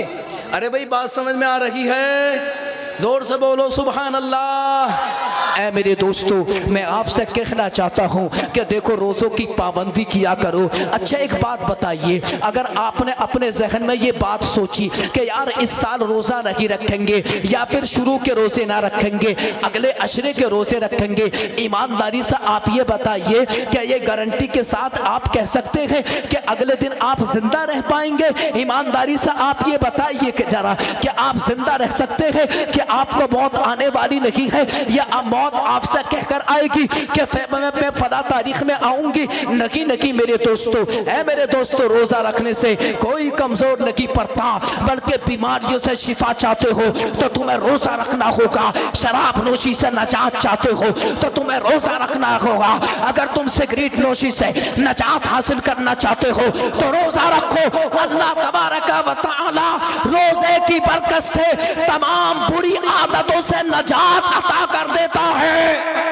अरे भाई बात समझ में आ रही है? जोर से बोलो सुभान अल्लाह। ऐ मेरे दोस्तों, मैं आपसे कहना चाहता हूँ कि देखो, रोज़ों की पाबंदी किया करो। अच्छा एक बात बताइए, अगर आपने अपने जहन में ये बात सोची कि यार इस साल रोज़ा नहीं रखेंगे या फिर शुरू के रोज़े ना रखेंगे, अगले अशरे के रोज़े रखेंगे, ईमानदारी से आप ये बताइए क्या ये गारंटी के साथ आप कह सकते हैं कि अगले दिन आप जिंदा रह पाएंगे? ईमानदारी से आप ये बताइए कि जरा, क्या आप जिंदा रह सकते हैं कि आपको मौत आने वाली नहीं है या मौत आपसे कहकर आएगी कि मैं फला तारीख में आऊंगी? नहीं नहीं मेरे दोस्तों, है मेरे दोस्तों, रोजा रखने से कोई कमजोर नहीं पड़ता, बल्कि बीमारियों से शिफा चाहते हो तो तुम्हें रोजा रखना होगा। शराब नोशी से नजात चाहते हो तो तुम्हें रोजा रखना होगा। अगर तुम सिगरेट नोशी से नजात हासिल करना चाहते हो तो रोजा रखो। अल्लाह तबारक व तआला रोजे की बरकत से तमाम बुरी आदतों से नजात अता कर देता है।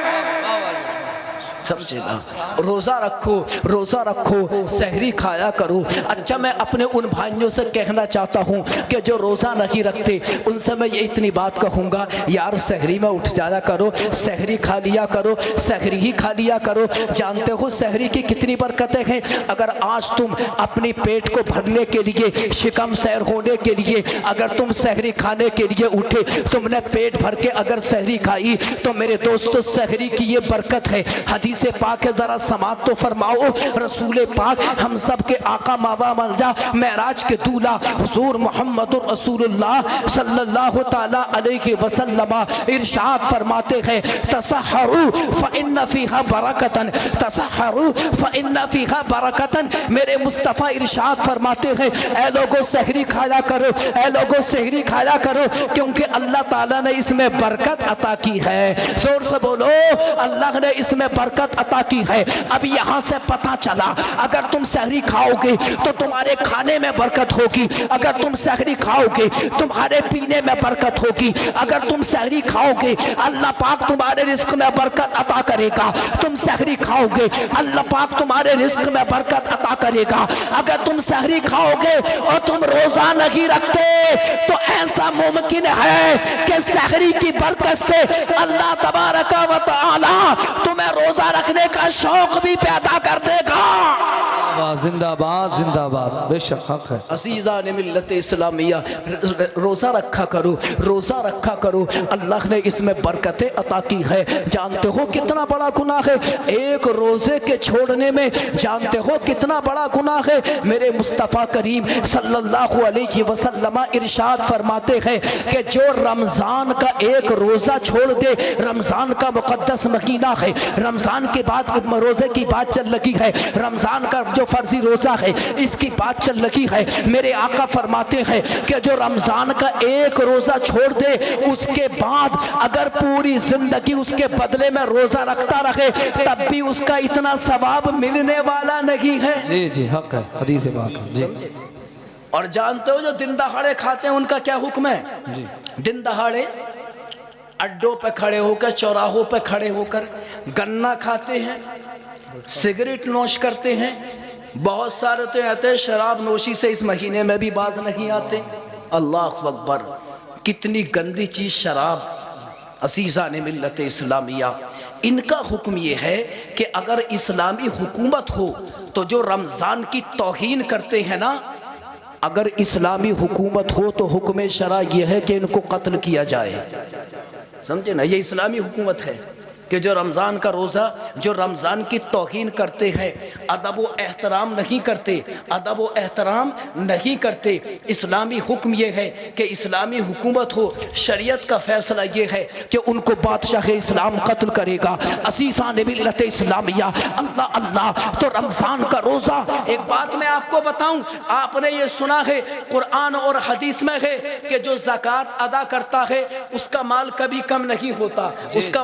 समझे ना? रोजा रखो, रोजा रखो, सहरी खाया करो। अच्छा मैं अपने उन भाइयों से कहना चाहता हूँ कि जो रोजा नहीं रखते उनसे मैं ये इतनी बात कहूँगा, यार सहरी में उठ जाया करो, सहरी खा लिया करो, सहरी ही खा लिया करो। जानते हो सहरी की कितनी बरकतें हैं? अगर आज तुम अपनी पेट को भरने के लिए, शिकम सैर होने के लिए अगर तुम सहरी खाने के लिए उठे, तुमने पेट भर के अगर सहरी खाई तो मेरे दोस्तों सहरी की ये बरकत है। हदीस हदीस पाक है, जरा समात तो फरमाओ। रसूल पाक हम सब के आका मावा मलजा महराज के दूल्हा हुजूर मोहम्मद रसूलुल्लाह सल्लल्लाहु ताला अलैहि वसल्लम इरशाद फरमाते हैं, तसहरू फइन्न फीहा बरकतन, तसहरू फइन्न फीहा बरकतन। मेरे मुस्तफ़ा इरशाद फरमाते हैं, ऐ लोगों सहरी खाया करो, ऐ लोगों सहरी खाया करो, क्योंकि अल्लाह ताला ने इसमें बरकत अता की है। जोर से बोलो, अल्लाह ने इसमें बरकत अता की है। अब यहाँ से पता चला, अगर तुम सहरी खाओगे तो तुम्हारे खाने में बरकत होगी, अगर तुम सहरी खाओगे तुम्हारे पीने में बरकत होगी, अगर तुम सहरी खाओगे अल्लाह पाक तुम्हारे रिस्क में बरकत अता करेगा, तुम सहरी खाओगे अल्लाह पाक तुम्हारे रिस्क में बरकत अता करेगा। अगर तुम सहरी खाओगे और तुम रोजा नहीं रखते तो ऐसा मुमकिन है कि सहरी की बरकत से अल्लाह तबारक व तआला तुम्हें रोजा रखने का शौक भी पैदा कर देगा। जिंदाबाद जिंदाबाद, बेशक हक है। अजीज़ा ने मिल्लत इस्लामिया, रोज़ा रखा करो, रोज़ा रखा करो, अल्लाह ने इसमें बरकतें अता की है। जानते हो कितना बड़ा गुनाह है एक रोज़े के छोड़ने में, जानते हो कितना बड़ा गुनाह है। मेरे मुस्तफ़ा करीम सल्लल्लाहु अलैहि वसल्लम इरशाद फरमाते हैं कि जो रमज़ान का एक रोज़ा छोड़ दे, रमज़ान का मुक़द्दस महीना है, रमज़ान के बाद रोज़े की बात चल लगी है, रमज़ान का जो फर्जी रोजा है इसकी बात चल रही है। मेरे आका फरमाते हैं कि जो रमजान का एक रोजा छोड़ दे, उसके बाद अगर पूरी जिंदगी उसके बदले में रोजा रखता रहे तब भी उसका इतना सवाब मिलने वाला नहीं है। जी जी हक है, हदीस पाक है जी। और जानते हो जो दिन दहाड़े खाते हैं उनका क्या हुक्म है जी? दिन दहाड़े अड्डों पे खड़े होकर, चौराहों पे खड़े होकर गन्ना खाते हैं, सिगरेट नोश करते हैं। बहुत सारे तो आते हैं शराब नोशी से इस महीने में भी बाज नहीं आते। अल्लाह अकबर, कितनी गंदी चीज़ शराब। असीज़ा ने मिल्लत इस्लामिया, इनका हुक्म ये है कि अगर इस्लामी हुकूमत हो तो जो रमज़ान की तौहीन करते हैं ना, अगर इस्लामी हुकूमत हो तो हुक्म शरा ये है कि इनको कत्ल किया जाए। समझे ना, ये इस्लामी हुकूमत है कि जो रमज़ान का रोज़ा, जो रमज़ान की तौहीन करते हैं, अदब व एहतराम नहीं करते, अदब व एहतराम नहीं करते। इस्लामी हुक्म ये है कि इस्लामी हुकूमत हो, शरीयत का फ़ैसला ये है कि उनको बादशाह इस्लाम कत्ल करेगा। असीसा ने मिल्लत इस्लामिया, अल्लाह अल्लाह। तो रमज़ान का रोज़ा, एक बात मैं आपको बताऊं, आपने ये सुना है कुरान और हदीस में है कि जो ज़कात अदा करता है उसका माल कभी कम नहीं होता, उसका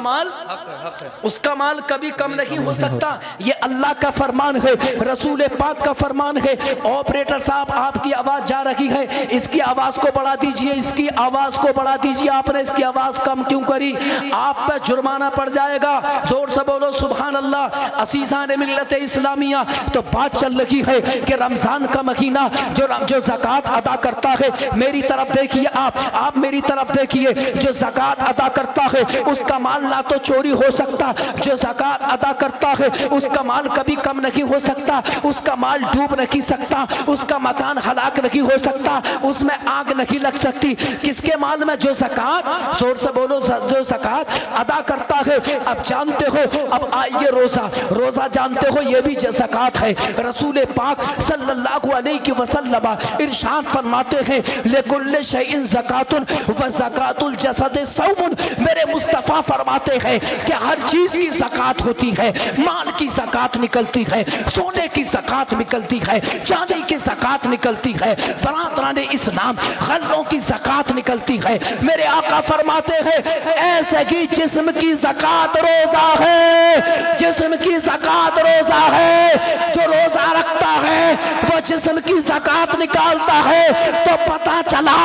माल कभी कम नहीं हो सकता। ये अल्लाह का फरमान है, रसूल पाक का फरमान है। ऑपरेटर साहब आपकी आवाज जा रही है, इसकी आवाज को बढ़ा दीजिए, इसकी आवाज को बढ़ा दीजिए। आपने इसकी आवाज कम क्यों करी? आप पे जुर्माना पड़ जाएगा। जोर से बोलो सुभान अल्लाह। असीसा ने मिल्लत इस्लामिया, तो बात चल रही है कि रमजान का महीना जो ज़कात अदा करता है, मेरी तरफ देखिए, आप मेरी तरफ देखिए, जो ज़कात अदा करता है उसका माल ना तो चोरी हो सकता, जो ज़कात अदा करता है उसका माल कभी कम नहीं हो सकता, उसका माल डूब नहीं सकता, उसका मकान हलाक नहीं हो सकता, उसमें आग नहीं लग सकती। किसके माल में? जो ज़कात, जोर से बोलो, जो ज़कात अदा करता है। अब जानते हो, अब आइए रोज़ा जानते हो ये भी ज़कात है। रसूल पाक सल्लल्लाहु अलैहि वसल्लम इरशाद फरमाते हैं, लिकुल्लि शैइन ज़कातुन व ज़कातुल जसद सौमुन। मेरे मुस्तफ़ा फरमाते हैं कि हर चीज की ज़कात होती है। माल की ज़कात निकलती है, सोने की ज़कात निकलती है, चांदी की ज़कात निकलती है, बरातराने इस्लाम खलों की ज़कात निकलती है। मेरे आका फरमाते हैं ऐसे ही जिस्म की ज़कात रोज़ा है, जिस्म की ज़कात रोज़ा है। जो रोज़ा रखता है वो जिस्म की ज़कात निकालता है। तो पता चला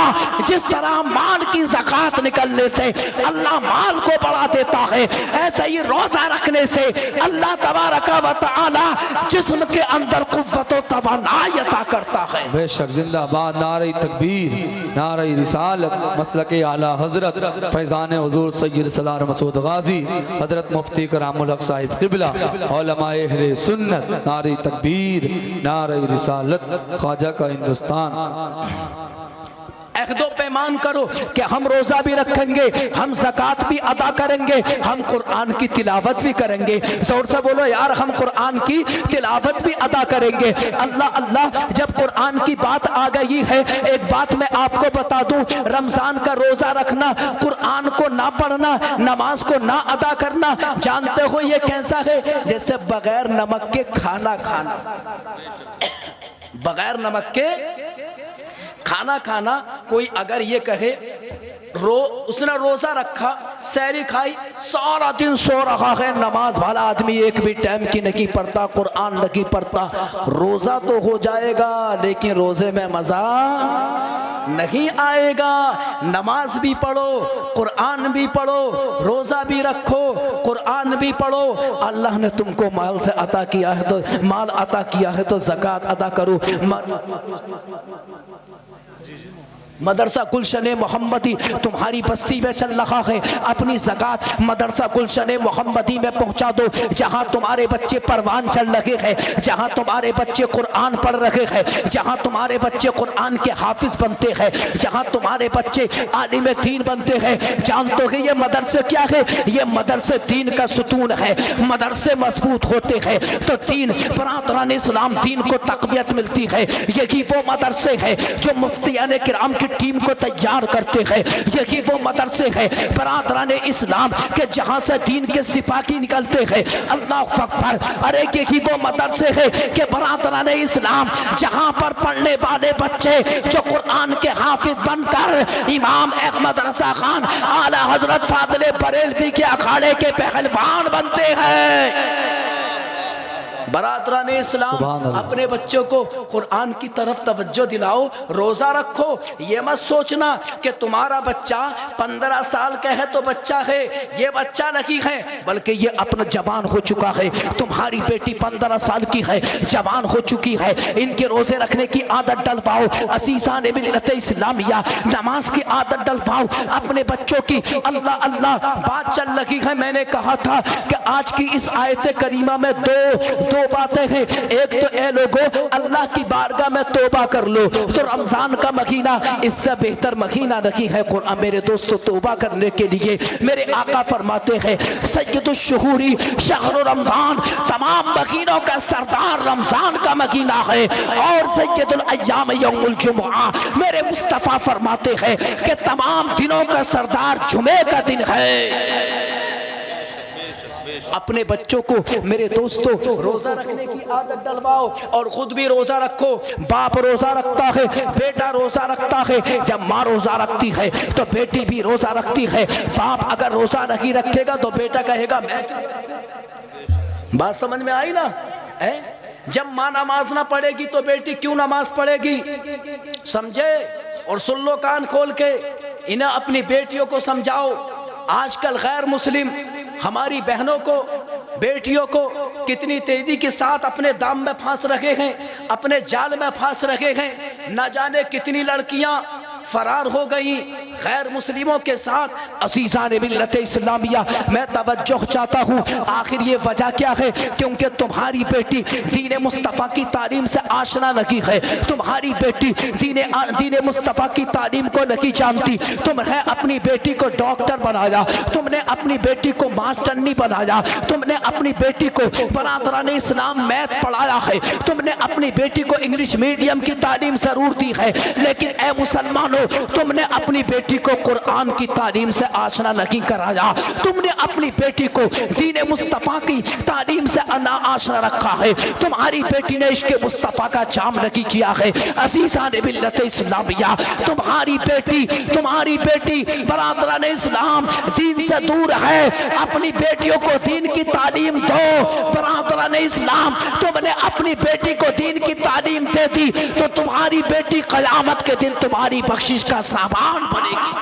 जिस तरह माल की ज़कात निकलने से अल्लाह माल को बढ़ा देता है, ऐसे ही रोजा रखने से अल्लाह तबारक व तआला जिस्म के अंदर कुव्वत व तवानाई अता करता है। बेशक जिंदाबाद। नारे तकबीर, नारे रिसालत, मसलक आला हजरत फैजान हुजूर सैयद सलार मसूद गाजी हजरत मुफ्ती करामुल हक साहिब क़िबला उलमाए अहले सुन्नत। नारे तकबीर, नारे रिसालत, ख्वाजा का हिंदुस्तान। अहदो पैमान करो कि हम रोज़ा भी रखेंगे, हम ज़कात भी अदा करेंगे, हम कुरान की तिलावत भी करेंगे। जोर से बोलो यार, हम कुरान की तिलावत भी अदा करेंगे। अल्लाह अल्लाह, जब कुरान की बात आ गई है, एक बात मैं आपको बता दूं, रमजान का रोज़ा रखना, कुरान को ना पढ़ना, नमाज को ना अदा करना, जानते हो ये कैसा है? जैसे बगैर नमक के खाना खाना। बगैर नमक के खाना खाना। कोई अगर ये कहे उसने रोजा रखा, सैरी खाई, सारा दिन सो रहा है, नमाज वाला आदमी एक भी टाइम की नहीं पढ़ता, कुरान नहीं पढ़ता, रोजा तो हो जाएगा लेकिन रोजे में मजा नहीं आएगा। नमाज भी पढ़ो, कुरान भी पढ़ो, रोजा भी रखो, कुरान भी पढ़ो। अल्लाह ने तुमको माल से अता किया है तो माल अता किया है तो ज़कात अदा करो। मदरसा गुलशन मोहम्मदी तुम्हारी बस्ती में चल रहा है, अपनी ज़कात मदरसा गुलशन मोहम्मदी में पहुंचा दो। जहां तुम्हारे बच्चे परवान चल रहे हैं, जहां तुम्हारे बच्चे कुरान पढ़ रहे हैं, जहां तुम्हारे बच्चे कुरान के हाफिज बनते हैं, जहां तुम्हारे बच्चे आलिम दीन बनते हैं, जानते हो ये मदरसे क्या है? ये मदरसे दीन का सुतून है। मदरसे मजबूत होते हैं तो दीन बरादरान इस्लाम दीन को तक़वियत मिलती है। यही वो मदरसे हैं जो मुफ्तियाने किराम की टीम को तैयार करते हैं। यही वो मदरसे हैं बरादरान इस्लाम के जहां से दीन के सिपाही निकलते हैं। अल्लाह अकबर। अरे यही वो मदरसे हैं कि बरादरान इस्लाम जहां पर पढ़ने वाले बच्चे जो कुरान के हाफिज बनकर इमाम अहमद रज़ा खान आला हजरत फादिल बरेलवी के अखाड़े के पहलवान बनते हैं। बरादरान इस्लाम अपने बच्चों को कुरान की तरफ तवज्जो दिलाओ, रोज़ा रखो। ये मत सोचना कि तुम्हारा बच्चा 15 साल का है तो बच्चा है, ये बच्चा नहीं है, बल्कि ये अपना जवान हो चुका है। तुम्हारी बेटी 15 साल की है, जवान हो चुकी है, इनके रोज़े रखने की आदत डलवाओ। असीज़ान मिल्लत इस्लामिया, नमाज की आदत डलवाओ अपने बच्चों की। अल्लाह अल्लाह बात चल रही है। मैंने कहा था कि आज की इस आयत करीमा में दो बातें हैं। एक तो ए लोगों, अल्लाह की बारगाह में तौबा कर लो। तो रमजान का महीना इससे बेहतर महीना नहीं है कुरान। मेरे दोस्तों, तौबा करने के लिए मेरे आका फरमाते हैं सय्यदुश शुहूरी शहर रमजान, तमाम महीनों का सरदार रमजान का महीना है। और सय्यदुल अय्याम यौमुल जुमुआ, मेरे मुस्तफ़ा फरमाते हैं कि तमाम दिनों का सरदार जुमे का दिन है। अपने बच्चों को मेरे दोस्तों रोजा रखने की आदत डलवाओ और खुद भी रोजा रखो। बाप रोजा रखता है, बेटा रोजा रखता है। जब माँ रोजा रखती है तो बेटी भी रोजा रखती है। बाप अगर रोजा नहीं रखेगा तो बेटा कहेगा मैं। बात समझ में आई ना? है? जब माँ नमाज ना पढ़ेगी तो बेटी क्यों नमाज पढ़ेगी? समझे? और सुन लो कान खोल के, इन्हें अपनी बेटियों को समझाओ। आजकल गैर मुस्लिम हमारी बहनों को, बेटियों को कितनी तेजी के साथ अपने दाम में फांस रखे हैं, अपने जाल में फांस रखे हैं। न जाने कितनी लड़कियां फरार हो गई गैर मुस्लिमों के साथ। अज़ीज़ान मिल्लत इस्लामिया, मैं तवज्जो चाहता हूँ, आखिर ये वजह क्या है? क्योंकि तुम्हारी बेटी दीन मुस्तफ़ा की तालीम से आशना नहीं है। तुम्हारी बेटी दीन मुस्तफ़ा की तालीम को नहीं जानती। तुमने अपनी बेटी को डॉक्टर बनाया, तुमने अपनी बेटी को मास्टरनी बनाया, तुमने अपनी बेटी को बरादरान इस्लाम मैथ पढ़ाया है, तुमने अपनी बेटी को इंग्लिश मीडियम की तालीम जरूर दी है। लेकिन ए मुसलमान, तुमने अपनी बेटी को कुरान की तालीम से आशना नहीं कराया। तुमने अपनी बेटी को दीन मुस्तफ़ा की तालीम से ना आशना रखा है। तुम्हारी बेटी ने इश्क़ मुस्तफ़ा का जाम नहीं किया है। अज़ीज़ान मिल्लत इस्लामिया, तुम्हारी बेटी बरादरान इस्लाम दीन से दूर है। अपनी बेटियों को दीन की तालीम दो। बरादरान इस्लाम, तुमने अपनी बेटी को दीन की तालीम दे दी तो तुम्हारी बेटी क़यामत के दिन तुम्हारी बख्शिश का सामान बनेगी।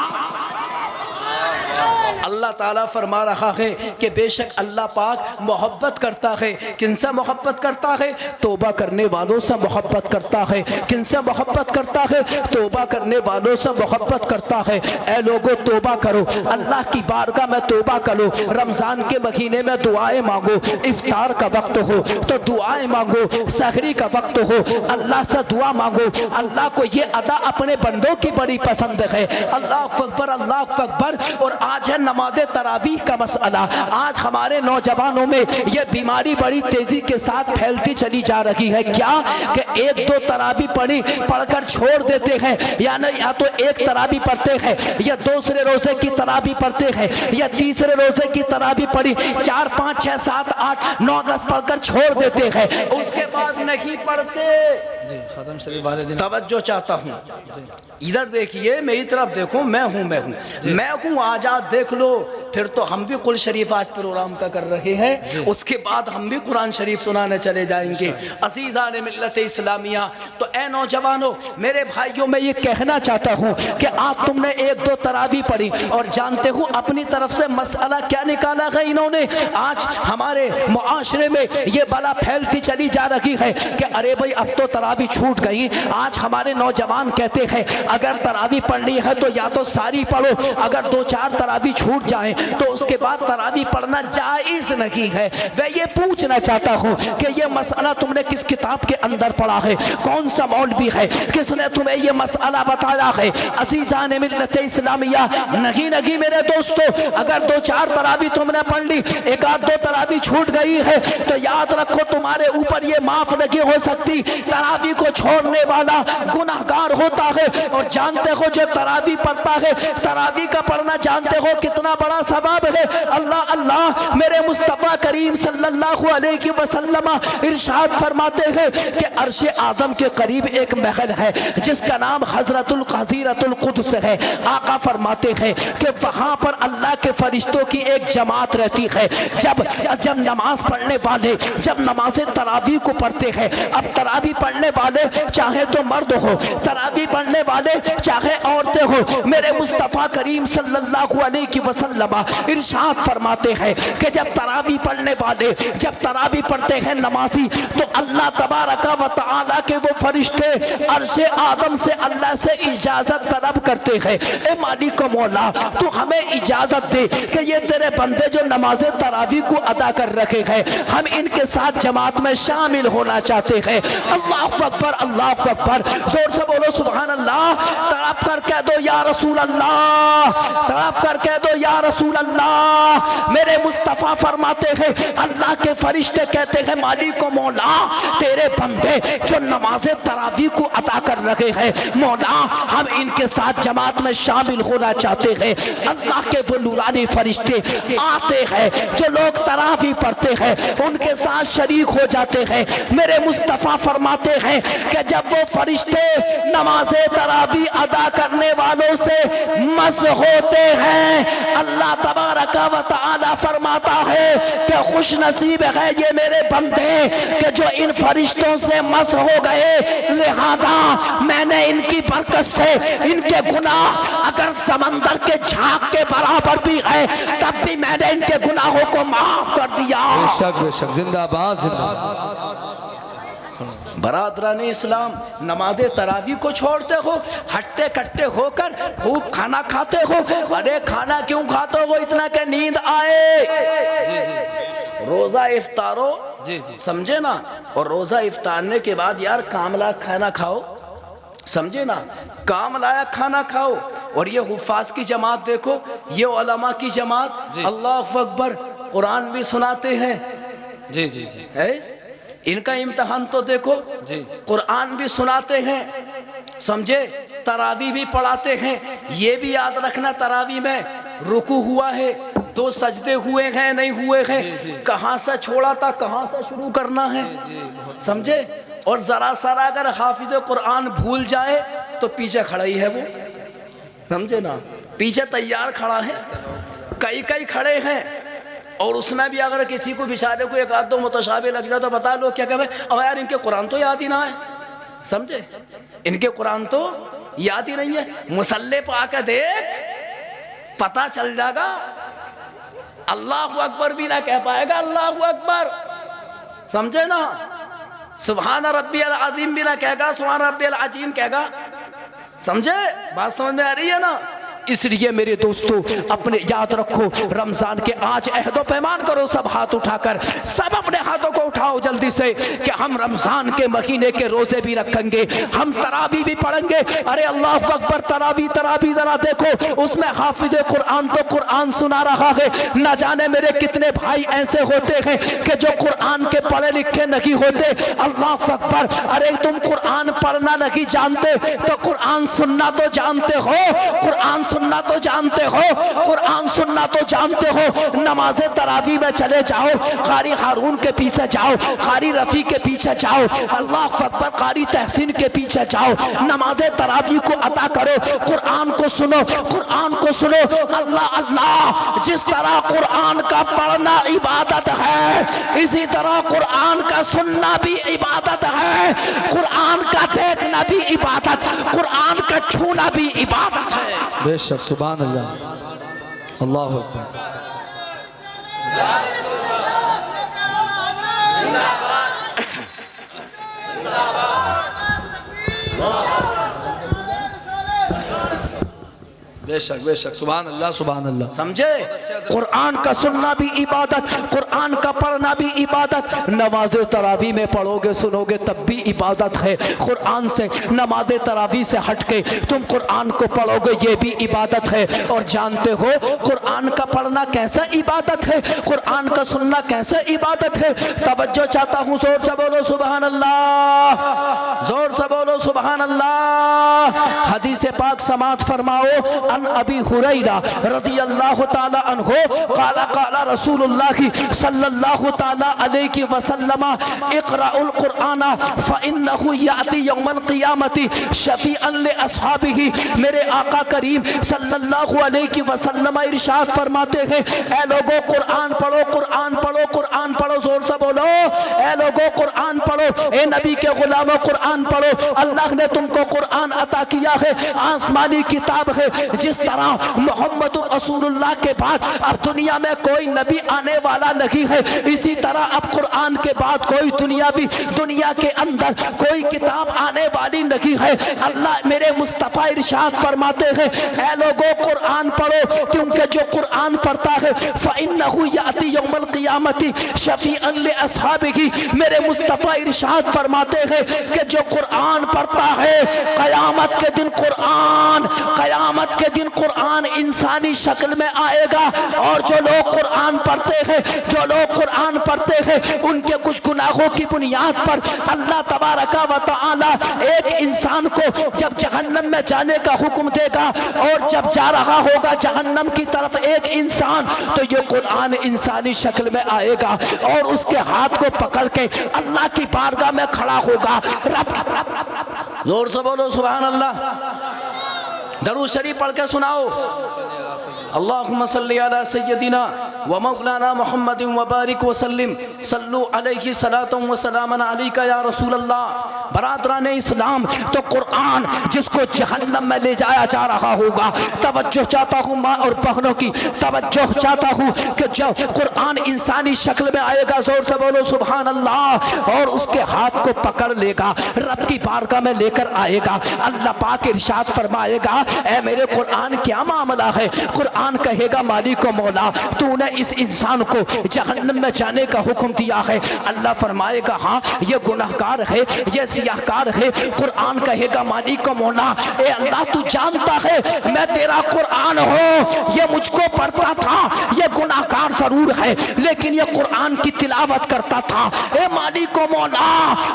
अल्लाह ताला फरमा रहा है कि बेशक अल्लाह पाक मोहब्बत करता है। किनसे मोहब्बत करता है? तौबा करने वालों से मोहब्बत करता है। किनसे मोहब्बत करता है? तौबा करने वालों से मोहब्बत करता है। ऐ लोगों तौबा करो, अल्लाह की बारगाह में तौबा करो। रमज़ान के महीने में दुआएं मांगो, इफ्तार का वक्त हो तो दुआएं मांगो, सहरी का वक्त हो अल्लाह से दुआ मांगो। अल्लाह को ये अदा अपने बंदों की बड़ी पसंद है। अल्लाह अकबर, अल्लाह अकबर। और आज है नमाज तरावीह का मसला। आज हमारे नौजवानों में ये बीमारी बड़ी तेजी के साथ फैलती चली जा रही है। क्या कि एक दो तरावी पढ़कर छोड़ देते हैं, या तो एक तरावी पढ़ते हैं या दूसरे रोजे की तरावी पढ़ते हैं या तीसरे रोजे की तरावी पढ़ी 4 5 6 7 8 9 10 पढ़कर छोड़ देते हैं, उसके बाद नहीं पढ़ते। खत्म शरीफ वाले दिन तवज्जो चाहता हूँ, इधर देखिए, मेरी तरफ देखो, मैं हूँ आजाद, देख लो। फिर तो हम भी कुल शरीफ आज प्रोग्राम का कर रहे हैं, उसके बाद हम भी कुरान शरीफ सुनाने चले जाएंगे। अज़ीज़ान मिल्लत इस्लामिया, तो ए नौजवानों, मेरे भाइयों, मैं ये कहना चाहता हूँ कि आज तुमने एक दो तरावी पढ़ी और जानते हो अपनी तरफ से मसला क्या निकाला है इन्होंने। आज हमारे मुआशरे में ये बला फैलती चली जा रही है कि अरे भाई अब तो तरावी छूट गई। आज हमारे नौजवान कहते हैं अगर तरावी पढ़नी है तो या तो सारी पढ़ो, अगर 2-4 तरावी छूट जाए तो उसके बाद तरावी पढ़ना जायज़ नहीं है। मैं ये पूछना चाहता हूँ कि ये मसला तुमने किस किताब के अंदर पढ़ा है? कौन सा मौलवी है? किसने तुम्हें ये मसला बताया है? अज़ीज़ान मिल्लत इस्लामिया, नहीं मेरे दोस्तों, अगर 2-4 तरावी तुमने पढ़ ली, 1-2 तरावी छूट गई है तो याद रखो तुम्हारे ऊपर ये माफ नहीं हो सकती। तरावी को छोड़ने वाला गुनाहगार होता है। और जानते हो जो तरावी पढ़ता है, तरावी का पढ़ना जानते हो कितना बड़ा सवाब है? अल्लाह अल्लाह, मेरे मुस्तफ़ा करीम सल्लल्लाहु अलैहि वसल्लम इरशाद फरमाते हैं कि अर्श आज़म के करीब एक महल है जिसका नाम हज़रतुल क़सीरतुल क़ुद्स है। आका फरमाते हैं कि वहाँ पर अल्लाह के फरिश्तों की एक जमात रहती है। जब नमाज पढ़ने वाले जब नमाज तरावी को पढ़ते हैं, अब तरावी पढ़ने वाले चाहे तो मर्द हो, तरावी पढ़ने वाले चाहे औरतें हो, मेरे मुस्तफ़ा करीम सल्लल्लाहु अलैहि वसल्लम इरशाद फरमाते हैं कि जब तरावी पढ़ने वाले जब तरावी पढ़ते हैं नमाजी, तो अल्लाह तबारक व तआला के वो फरिश्ते अर्शे आदम से अल्लाह से इजाज़त तलब करते हैं, ए मालिक मौला तू हमें इजाज़त दे कि ये तेरे बंदे जो नमाज तरावी को अदा कर रखे हैं, हम इनके साथ जमात में शामिल होना चाहते हैं। अल्लाह अकबर, अल्लाह अकबर, जोर से बोलो सुभान अल्लाह। तड़प कर कह दो या रसूल अल्लाह, तड़प कर कह दो या रसूल अल्लाह। मेरे मुस्तफ़ा फरमाते हैं, अल्लाह के फरिश्ते कहते हैं मालिक मौला तेरे बंदे जो नमाज तरावी को अदा कर रहे हैं, मौला हम इनके साथ जमात में शामिल होना चाहते हैं। अल्लाह के वो नूरानी फरिश्ते आते हैं, जो लोग तरावी पढ़ते हैं उनके साथ शरीक हो जाते हैं। मेरे मुस्तफ़ा फरमाते हैं कि जब वो फरिश्ते नमाज तरावी अदा करने वालों से मस होते हैं, अल्लाह तबारक व तआला फरमाता है कि खुश नसीब है ये मेरे बंदे कि जो इन फरिश्तों से मस हो गए। लिहाजा मैंने इनकी बरकत से इनके गुनाह अगर समंदर के झाग के बराबर भी है तब भी मैंने इनके गुनाहों को माफ कर दिया। बेशक बेशक, जिंदाबाद जिंदाबाद। बरादरान इस्लाम, नमाज तरावी को छोड़ते हो, हट्टे कट्टे होकर खूब खाना खाते हो। अरे खाना क्यों खाते हो इतना कि नींद आए? रोजा इफ्तारो, समझे ना? और रोजा इफ्तारने के बाद यार कामला खाना खाओ, समझे ना? काम लायक खाना खाओ। और ये हुफ़ाज़ की जमात देखो, ये उलमा की जमात, अल्लाह अकबर, कुरान भी सुनाते हैं। जी जी जी है इनका इम्तहान तो देखो जी, कुरान भी सुनाते हैं, समझे? तरावी भी पढ़ाते हैं। ये भी याद रखना तरावी में रुकू हुआ है, 2 सजदे हुए हैं नहीं हुए हैं, कहाँ से छोड़ा था कहाँ से शुरू करना है, समझे? और ज़रा सारा अगर हाफिज़ कुरान भूल जाए तो पीछे खड़ा ही है वो, समझे ना? पीछे तैयार खड़ा है, कई खड़े हैं। और उसमें भी अगर किसी को बेचारे को 1-2 मुतशाबे लग जाए तो बता लो क्या कहे, अब यार इनके कुरान तो याद ही ना है, समझे? इनके कुरान तो याद ही नहीं है। मुसल्ले पे आके देख, पता चल जाएगा अल्लाहु अकबर भी ना कह पाएगा, अल्लाहु अकबर, समझे ना। सुभान रब्बियल अजीम भी ना कहेगा, सुभान रब्बियल अजीम कहेगा, समझे, बात समझ में आ रही है ना। इसलिए मेरे दोस्तों अपने याद रखो, रमजान के आज अहदो पैमान करो, सब हाथ उठाकर, सब अपने हाथों को उठाओ जल्दी से कि हम रमजान के महीने के रोजे भी रखेंगे, हम तरावी भी पढ़ेंगे। अरे अल्लाह अकबर, तरावी तरावी जरा देखो, उसमें हाफिज कुरान तो कुरान सुना रहा है। न जाने मेरे कितने भाई ऐसे होते हैं कि जो कुरान के पढ़े लिखे नहीं होते। अल्लाह अकबर, अरे तुम कुरान पढ़ना नहीं जानते तो कुरान सुनना तो जानते हो, कुरान सुनना तो जानते हो, कुरान सुनना तो जानते हो। नमाज़े तरावी में चले जाओ, कारी हारून के पीछे जाओ, कारी रफ़ी के पीछे जाओ, अल्लाह अकबर, कारी तहसीन के पीछे जाओ, नमाज़े तरावी को अदा करो, कुरान को सुनो, कुरान को सुनो। अल्लाह अल्लाह, जिस तरह कुरान का पढ़ना इबादत है, इसी तरह कुरान का सुनना भी इबादत है, कुरान का देखना भी इबादत, कुरान का छूना भी इबादत है। बेशक, सुभान अल्लाह, अल्लाहु अकबर। बेशक बेशक, सुभान अल्लाह, सुभान अल्लाह, समझे। कुरान का सुनना भी इबादत, कुरान का पढ़ना भी इबादत। नमाज तरावी में पढ़ोगे सुनोगे तब भी इबादत है। कुरान से, नमाज तरावी से हटके तुम कुरान को पढ़ोगे ये भी इबादत है। और जानते हो कुरान का पढ़ना कैसा इबादत है, कुरान का सुनना कैसा इबादत है। तवज्जो चाहता हूँ, जोर से बोलो सुभान अल्लाह, जोर से बोलो सुभान अल्लाह। हदीस पाक समात फरमाओ, अन अबी हुरैरा रज़ियल्लाहु ताला अन्हु क़ाला क़ाला रसूलुल्लाह सल्लल्लाहु ताला अलैहि वसल्लम इक़राउल क़ुरआन फ़इन्नहु याती यौमल क़ियामति शफ़ीअन लि अस्हाबिही। मेरे आका करीम सल्लल्लाहु अलैहि वसल्लम इरशाद फरमाते हैं, ऐ लोगों कुरान पढ़ो, कुरान पढ़ो, कुरान पढ़ो, जोर से बोलो, ऐ लोगों कुरान पढ़ो, ए नबी के गुलामों कुरान पढ़ो। अल्लाह ने तुमको कुरान अता किया है, आसमानी किताब है। जिस तरह मोहम्मद रसूलुल्लाह के बाद अब दुनिया में कोई नबी आने वाला नहीं है, इसी तरह अब कुरान के बाद कोई दुनिया के अंदर कोई किताब आने वाली नहीं है। अल्लाह मेरे मुस्तफ़ा इरशाद फरमाते हैं, ऐ लोगों कुरान पढ़ो, क्योंकि जो कुरान पढ़ता है फ़इन्नहु याती यौमल क़ियामति शफ़ीअन लि अस्हाबिही। मेरे मुस्तफ़ा इरशाद फरमाते हैं कि जो कुरान पढ़ता है क़यामत के दिन क़यामत के दिन कुरान इंसानी शक्ल में आएगा। और जो लोग कुरान पढ़ते हैं, जो लोग कुरान पढ़ते हैं, उनके कुछ गुनाहों की बुनियाद पर अल्लाह तबारका व तआला एक इंसान को जब जहन्नम में जाने का हुक्म देगा, और जब जा रहा होगा जहन्नम की तरफ एक इंसान, तो ये कुरान इंसानी शक्ल में आएगा और उसके हाथ को पकड़ के अल्लाह की बारगाह में खड़ा होगा। जोर से बोलो सुभान अल्लाह। दरूद शरीफ पढ़ के सुनाओ, अल्लाहुम्मा सल्ली अला सय्यदिना व मौलाना मुहम्मदिन व बारिक व सल्लिम सल्लु अलैहि सलातुम व सलामन अलैका या रसूल अल्लाह। बरादरान इस्लाम, तो कुरान जिसको जहन्नम में ले जाया जा रहा होगा, तवज्जो चाहता हूँ माँ और बहनों की, तवज्जो चाहता हूँ कि जब कुरान इंसानी शक्ल में आएगा, जोर से बोलो सुभान अल्लाह, और उसके हाथ को पकड़ लेगा, रब की बारगाह में लेकर आएगा। अल्लाह पाक इरशाद फरमाएगा, ऐ मेरे कुरान क्या मामला है। कुरान कहेगा, मालिक व मौला, तूने इस इंसान को जहन्नम में जाने का हुक्म दिया है। अल्लाह फरमाएगा, हाँ ये गुनाहगार है, ये सियाहकार है। कुरान कहेगा, मालिक व मौला, ए अल्लाह तू जानता है मैं तेरा कुरान हूँ, ये मुझको पढ़ता था, ये गुनाहगार जरूर है लेकिन ये कुरान की तिलावत करता था। ए मालिक व मौला,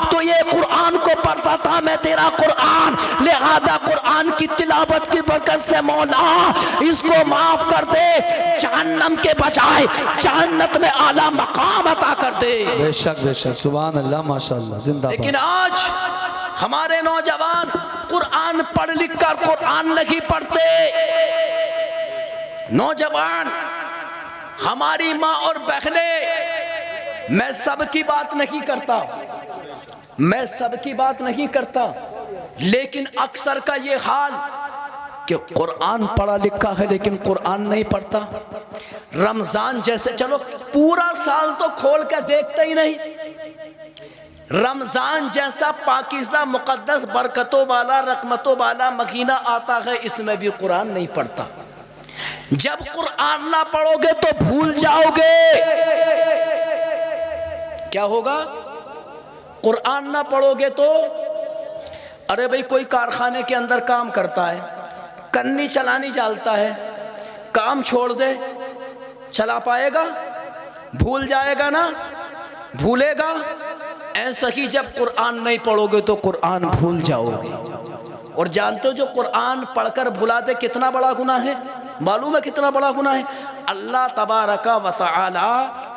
तो ये कुरान को पढ़ता था, मैं तेरा कुरान, लिहाजा कुरान की तिलावत की बरकत से मौला इसको माफ कर दे, जहन्नम के बजाय जन्नत में आला मकाम अता कर दे। बेशक बेशक, सुभान अल्लाह, माशाअल्लाह, जिंदाबाद। लेकिन आज हमारे नौजवान कुरान पढ़ लिख कर कुरान नहीं पढ़ते। नौजवान, हमारी माँ और बहनें, मैं सबकी बात नहीं करता, मैं सबकी बात नहीं करता, लेकिन अक्सर का ये हाल कि कुरान पढ़ा लिखा है लेकिन कुरान नहीं पढ़ता। रमजान जैसे, चलो पूरा साल तो खोल के देखते ही नहीं, रमजान जैसा पाकीज़ा मुकद्दस बरकतों वाला रहमतों वाला महीना आता है, इसमें भी कुरान नहीं पढ़ता। जब कुरान ना पढ़ोगे तो भूल जाओगे। क्या होगा? कुरान ना पढ़ोगे तो, अरे भाई कोई कारखाने के अंदर काम करता है, कन्नी चलानी जानता है, काम छोड़ दे, चला पाएगा? भूल जाएगा ना, भूलेगा। ऐसा ही जब कुरान नहीं पढ़ोगे तो कुरान भूल जाओगे। और जानते हो जो कुरान पढ़कर भुला दे कितना बड़ा गुनाह है? मालूम है कितना बड़ा गुनाह है? अल्लाह तबारका व तआला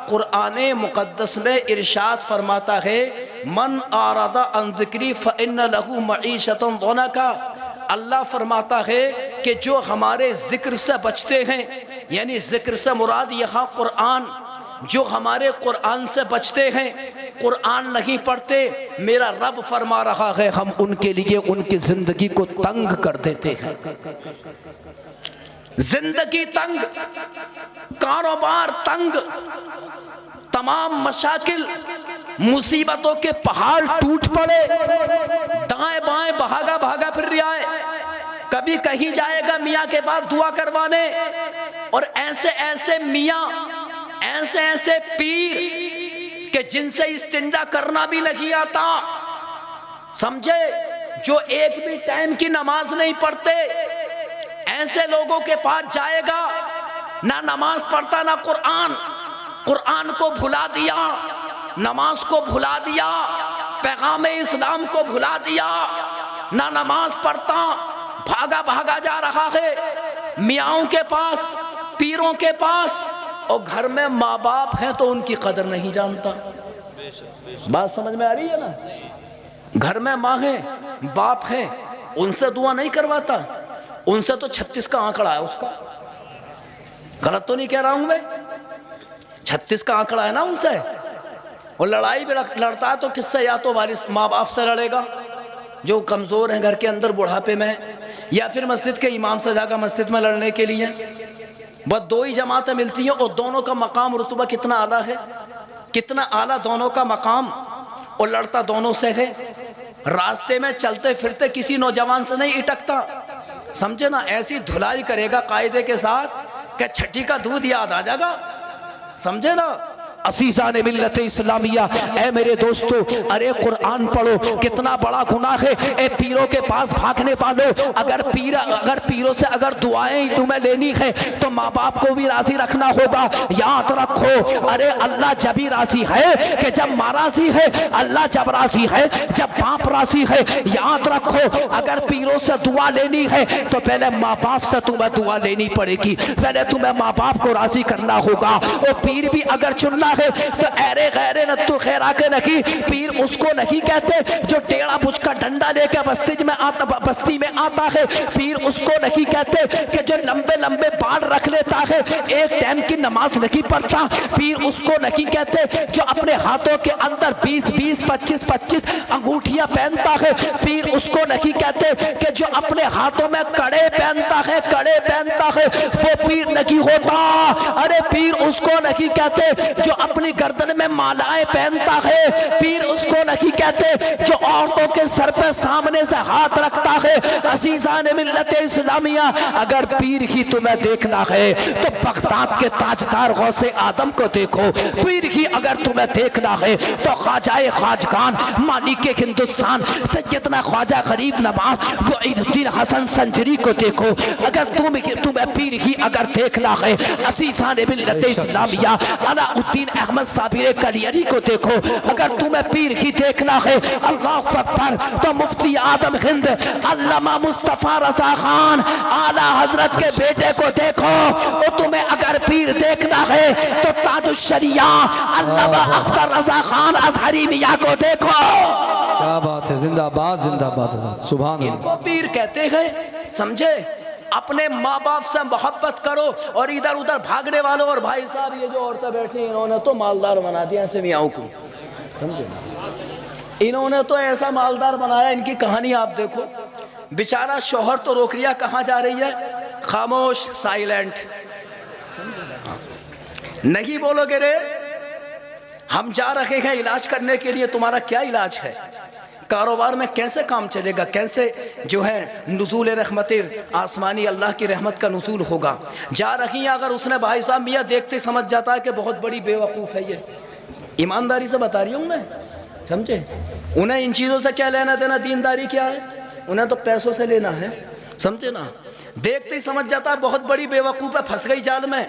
कुरान मुक़द्दस में इरशाद फरमाता है, मन आरादा अन ज़िक्री फ़इन्न लहू मईशतन ज़नका। अल्लाह फरमाता है कि जो हमारे ज़िक्र से बचते हैं, यानी ज़िक्र से मुराद यहाँ कुरान, जो हमारे कुरान से बचते हैं, कुरान नहीं पढ़ते, मेरा रब फरमा रहा है हम उनके लिए उनकी जिंदगी को तंग कर देते हैं। जिंदगी तंग, कारोबार तंग, तमाम मशाकिल मुसीबतों के पहाड़ टूट पड़े, दाएं बाएं भागा भागा फिर रहा है, कभी कहीं जाएगा मियाँ के पास दुआ करवाने, और ऐसे ऐसे मियाँ, ऐसे ऐसे पीर कि जिनसे इस्तिंजा करना भी नहीं आता, समझे, जो एक भी टाइम की नमाज नहीं पढ़ते, ऐसे लोगों के पास जाएगा, ना नमाज पढ़ता ना कुरान, कुरान को भुला दिया, नमाज को भुला दिया, पैगाम इस्लाम को भुला दिया, ना नमाज पढ़ता, भागा भागा जा रहा है मियाँओं के पास, पीरों के पास, और घर में माँ बाप हैं तो उनकी कदर नहीं जानता। बात समझ में आ रही है ना? घर में माँ है, बाप है, उनसे दुआ नहीं करवाता, उनसे तो 36 का आंकड़ा है उसका। गलत तो नहीं कह रहा हूं मैं? 36 का आंकड़ा है ना उनसे। और लड़ाई भी लड़ता है तो किससे? या तो वालिद माँ बाप से लड़ेगा जो कमज़ोर हैं घर के अंदर बुढ़ापे में, या फिर मस्जिद के इमाम से जाकर मस्जिद में लड़ने के लिए। बस दो ही जमातें मिलती हैं, और दोनों का मकाम रुतबा कितना आला है, कितना आला दोनों का मकाम, और लड़ता दोनों से है। रास्ते में चलते फिरते किसी नौजवान से नहीं इटकता, समझे ना? ऐसी धुलाई करेगा कायदे के साथ कि छठी का दूध याद आ जाएगा, समझे ना? असीज़ान मिल्लत इस्लामिया, ऐ मेरे दोस्तों, अरे कुरान पढ़ो, कितना बड़ा गुनाह है। ए पीरों के पास भागने वालों, अगर पीरों से अगर दुआएं तुम्हें लेनी है तो माँ बाप को भी राजी रखना होगा। याद रखो, अरे अल्लाह जब ही राजी है कि जब माँ राजी है, अल्लाह जब राजी है जब बाप राजी है। याद रखो, अगर पीरों से दुआ लेनी है तो पहले माँ बाप से तुम्हें दुआ लेनी पड़ेगी, पहले तुम्हें माँ बाप को राजी करना होगा। और पीर भी अगर चुनना है तो अरे गैरे न तो खैरा के नहीं, पीर उसको नहीं कहते जो टेढ़ा पुचका डंडा लेकर बस्ती में आता है। पीर उसको नहीं कहते कि जो लंबे लंबे बाल रख लेता है, एक टाइम की नमाज नहीं पढ़ता। पीर उसको नहीं कहते जो अपने हाथों के अंदर 20-20, 25-25 अंगूठियां पहनता है। पीर उसको नहीं कहते कि जो अपने हाथों में कड़े पहनता है, कड़े पहनता है, वो पीर नहीं होता। अरे पीर उसको नहीं कहते जो अपनी गर्दन में मालाएं पहनता है। पीर उसको नहीं कहते जो औरतों के सर पे सामने से हाथ रखता है। अज़ीज़ान मिल्लत इस्लामिया, अगर पीर ही तुम्हें देखना है तो बगदाद के ताजदार गौसे आदम को देखो। पीर ही अगर तुम्हें देखना है तो ख्वाजाए ख्वाजगान, मालिक हिंदुस्तान सैयदना ख्वाजा गरीब नवाज मुईनुद्दीन हसन संजरी को देखो। अगर तुम्हें पीर ही अगर देखना है, अज़ीज़ान मिल्लत इस्लामिया अलाउद्दीन अहमद साबिर कलियरी को देखो। अगर तुम्हें पीर ही देखना है, अल्लाह अकबर, तो मुफ्ती आदम हिंद अल्लामा मुस्तफ़ा रज़ा खान आला हजरत के बेटे को देखो। और तुम्हें अगर पीर देखना है तो ताजुश शरिया अल्लामा अख्तर रज़ा खान अज़हरी मियां को देखो। क्या बात है, जिंदाबाद जिंदाबाद, सुभान अल्लाह। इनको पीर कहते हैं, समझे? अपने माँ बाप से मोहब्बत करो। और इधर उधर भागने वालों, और भाई साहब ये जो औरतें बैठी इन्होंने तो मालदार बना दिया ऐसे मियाँ को, समझे? इन्होंने तो ऐसा मालदार बनाया, इनकी कहानी आप देखो। बेचारा शौहर तो रोक रिया, कहाँ जा रही है? खामोश, साइलेंट। नहीं बोलोगे रे हम जा रहे हैं इलाज करने के लिए, तुम्हारा क्या इलाज है, कारोबार में कैसे काम चलेगा, कैसे जो है नुज़ूल रहमत आसमानी अल्लाह की रहमत का नुज़ूल होगा। जा रही हैं, अगर उसने भाई साहब मियाँ देखते समझ जाता है कि बहुत बड़ी बेवकूफ़ है ये, ईमानदारी से बता रही हूँ मैं, समझे। उन्हें इन चीज़ों से क्या लेना देना, दीनदारी क्या है, उन्हें तो पैसों से लेना है, समझे ना। देखते ही समझ जाता है बहुत बड़ी बेवकूफ़ है, फंस गई जाल में।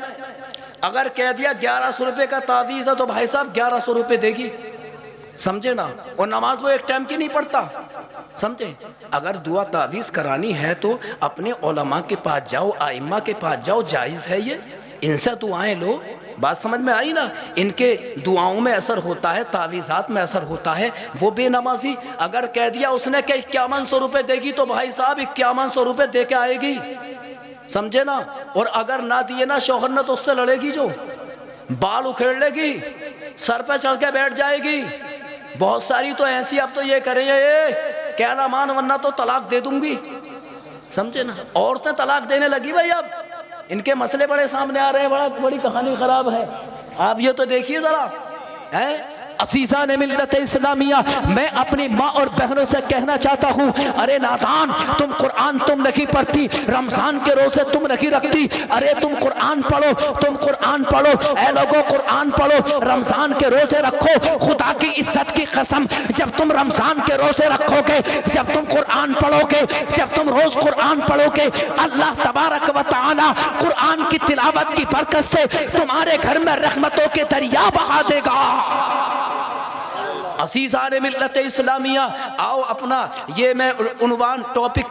अगर कह दिया 1100 रुपये का तावीज़ है तो भाई साहब 1100 रुपये देगी, समझे ना। और नमाज वो एक टाइम की नहीं पढ़ता, समझे। अगर दुआ तावीज़ करानी है तो अपने उलमा के पास जाओ, आइम्मा के पास जाओ, जायज़ है ये, इनसे दुआएं लो। बात समझ में आई ना। इनके दुआओं में असर होता है, तावीज़ात में असर होता है। वो बेनमाजी अगर कह दिया उसने कि 5100 रुपये देगी तो भाई साहब 5100 रुपये दे के आएगी, समझे ना। और अगर ना दिए ना शौहर ने तो उससे लड़ेगी, जो बाल उखेड़ लेगी, सर पे चढ़ के बैठ जाएगी। बहुत सारी तो ऐसी अब तो ये करेंगे, ये क्या ना मान वरना तो तलाक दे दूंगी, समझे ना। औरतें तलाक देने लगी भाई, अब इनके मसले बड़े सामने आ रहे हैं, बड़ी कहानी खराब है। आप ये तो देखिए जरा, है असीज़ा ने मिल्लत इस्लामिया, मैं अपनी माँ और बहनों से कहना चाहता हूँ, अरे नादान, तुम कुरान तुम नहीं पढ़ती, रमज़ान के रोज़े तुम नहीं रखती, अरे तुम कुरान पढ़ो, तुम कुरान पढ़ो, ऐ लोगों कुरान पढ़ो, रमज़ान के रोज़े रखो। खुदा की इज्जत की कसम, जब तुम रमज़ान के रोज़े रखोगे, जब तुम कुरान पढ़ोगे, जब तुम रोज़ कुरान पढ़ोगे, अल्लाह तबारक व तआला कुरान की तिलावत की बरकत से तुम्हारे घर में रहमतों के दरिया बहा देगा। असीज़ान मिल्लत इस्लामिया, आओ अपना ये मैं उन्वान टॉपिक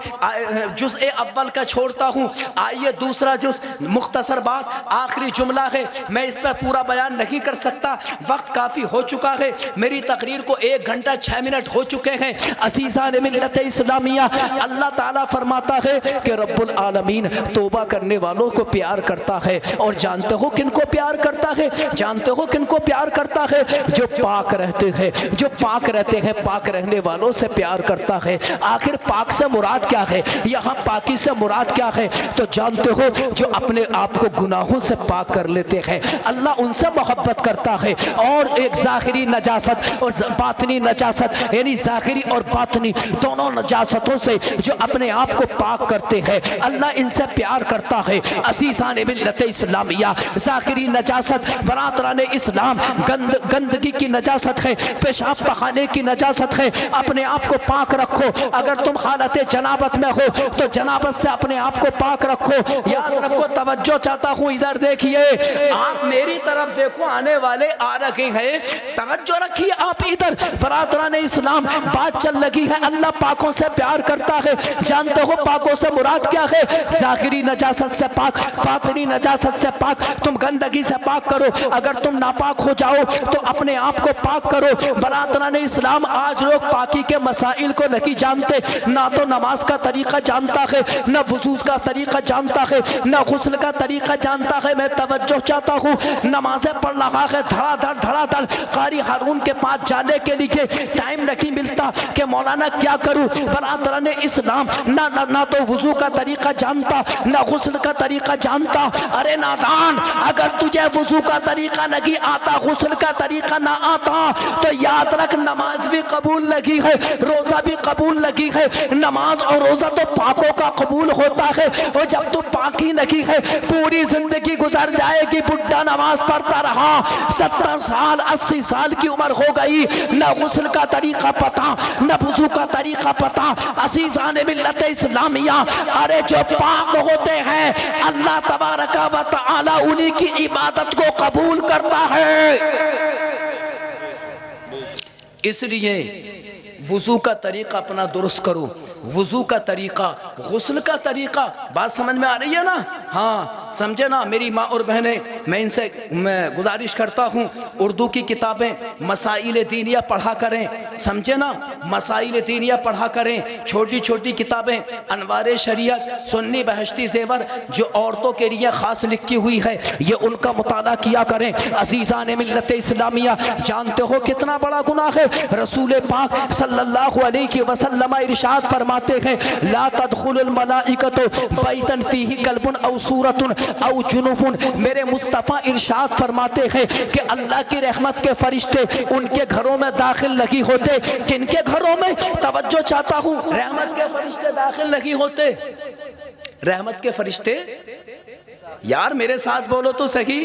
जुज़ अव्वल का छोड़ता हूँ, आइए दूसरा जुज़, मुख्तसर बात, आखिरी जुमला है, मैं इस पर पूरा बयान नहीं कर सकता, वक्त काफ़ी हो चुका है, मेरी तकरीर को 1 घंटा 6 मिनट हो चुके हैं। असीज़ान मिल्लत इस्लामिया, अल्लाह ताला फरमाता है कि रब्बुल आलमीन तौबा करने वालों को प्यार करता है। और जानते हो किनको प्यार करता है, जानते हो किनको प्यार करता है, जो पाक रहते हैं, जो पाक रहते हैं, पाक रहने वालों से प्यार करता है। आखिर पाक से मुराद क्या है, यहाँ पाकी से मुराद क्या है, तो जानते हो जो अपने आप को गुनाहों से पाक कर लेते हैं, अल्लाह उनसे मोहब्बत करता है। और एक ज़ाहिरी नजासत और बातनी नजासत, यानी ज़ाहिरी और बातनी दोनों नजासतों से जो अपने आप को पाक करते हैं, अल्लाह इनसे प्यार करता है। असीज़ान मिल्लत इस्लामिया, ज़ाहिरी नजासत बरातरान इस्लाम, गंदगी की नजासत है, पेशाब बहाने की नजासत है, अपने आप को पाक रखो। अगर तुम हालत जनाबत में हो तो जनाबत से अपने आप को पाक रखो। याद रखो, तवज्जो चाहता हूँ, इधर देखिए, आप मेरी तरफ देखो, आने वाले आ रखे हैं, तवज्जो रखिए आप इधर। बरातरान इस्लाम, बात चल लगी है, अल्लाह पाकों से प्यार करता है। जानते हो पाकों से मुराद क्या है, ज़ाहिरी नजासत से पाक, बातिनी नजासत से पाक। तुम गंदगी से पाक करो, अगर तुम नापाक हो जाओ तो अपने आप को पाक करो। बरातरान इस्लाम, आज लोग पाकी के मसाइल को नहीं जानते, ना तो नमाज का तरीका जानता है, ना वुज़ू का तरीका जानता है, ना गुस्ल का तरीका जानता है। मैं तवज्जो चाहता हूँ, नमाजें पढ़ रहा है धड़ाधड़, कारी हारून के पास जाने के लिए टाइम नहीं मिलता कि मौलाना क्या करूँ। बरातरान इस्लाम, ना तो वुज़ू का तरीका जानता, ना गुस्ल का तरीका जानता। अरे नादान, अगर तुझे वुज़ू का तरीका नहीं आता, गुस्ल का तरीका ना आता, तो याद रख, नमाज भी कबूल लगी है, रोजा भी कबूल लगी है। नमाज और रोजा तो पाकों का कबूल होता है, और जब तू पाकी नहीं है, पूरी जिंदगी गुजर जाएगी, बुढ़ा नमाज पढ़ता रहा, 70 साल 80 साल की उम्र हो गई, न गुस्ल का तरीका पता, न वुज़ू का तरीका पता। असीज़ान मिल्लत इस्लामिया, अरे जो पाक होते हैं, अल्लाह तबारक व तआला उन्हीं की इबादत को कबूल करता है। इसलिए वुज़ू का तरीका अपना दुरुस्त करो, वुज़ू का तरीका, गुस्ल का तरीका, बात समझ में आ रही है ना। हाँ, समझे ना मेरी माँ और बहनें, मैं इनसे गुजारिश करता हूँ, उर्दू की किताबें मसाइल दीनिया पढ़ा करें, समझे ना, मसाइल दीनिया पढ़ा करें। छोटी छोटी किताबें, अनवार शरीयत, सुन्नी बहश्ती ज़ेवर, जो औरतों के लिए ख़ास लिखी हुई है, ये उनका मुताला किया करें। अज़ीज़ान मिल्लत इस्लामिया, जानते हो कितना बड़ा गुनाह है, रसूल पाक सल्लल्लाहु सल्लल्लाहु अलैहि वसल्लम इरशाद फरमाते हैं, ला तदखुलुल मलाइकतु बैतन फीही कल्बुन औ सूरतुन औ जुनुबुन। मेरे मुस्तफ़ा इरशाद फरमाते हैं कि अल्लाह की रहमत के फरिश्ते उनके घरों में दाखिल नहीं होते। किनके घरों में? तवज्जो चाहता हूँ, रहमत के फरिश्ते दाखिल नहीं होते। रहमत के फरिश्ते, यार मेरे साथ बोलो तो सही,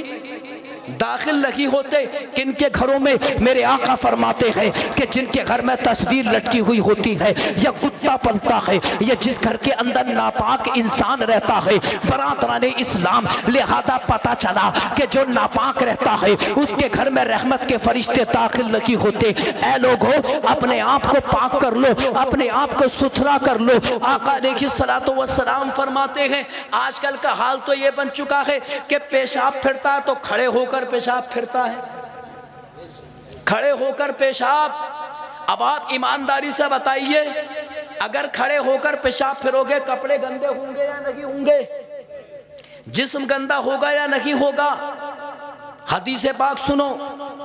दाखिल नहीं होते। किनके घरों में? मेरे आका फरमाते हैं कि जिनके घर में तस्वीर लटकी हुई होती है या कुत्ता पलता है या जिस घर के अंदर नापाक इंसान रहता है। बरादराने इस्लाम, लिहाजा पता चला कि जो नापाक रहता है उसके घर में रहमत के फरिश्ते दाखिल नहीं होते। ऐ लोगो, अपने आप को पाक कर लो, अपने आप को सुथरा कर लो। आका अलैहिस्सलातु वस्सलाम फरमाते हैं, आजकल का हाल तो ये बन चुका है कि पेशाब फिरता है तो खड़े होकर पेशाब फिरता है, खड़े होकर पेशाब। अब आप ईमानदारी से बताइए, अगर खड़े होकर पेशाब फिरोगे कपड़े गंदे होंगे या नहीं होंगे? जिस्म गंदा होगा या नहीं होगा? हदीस पाक सुनो,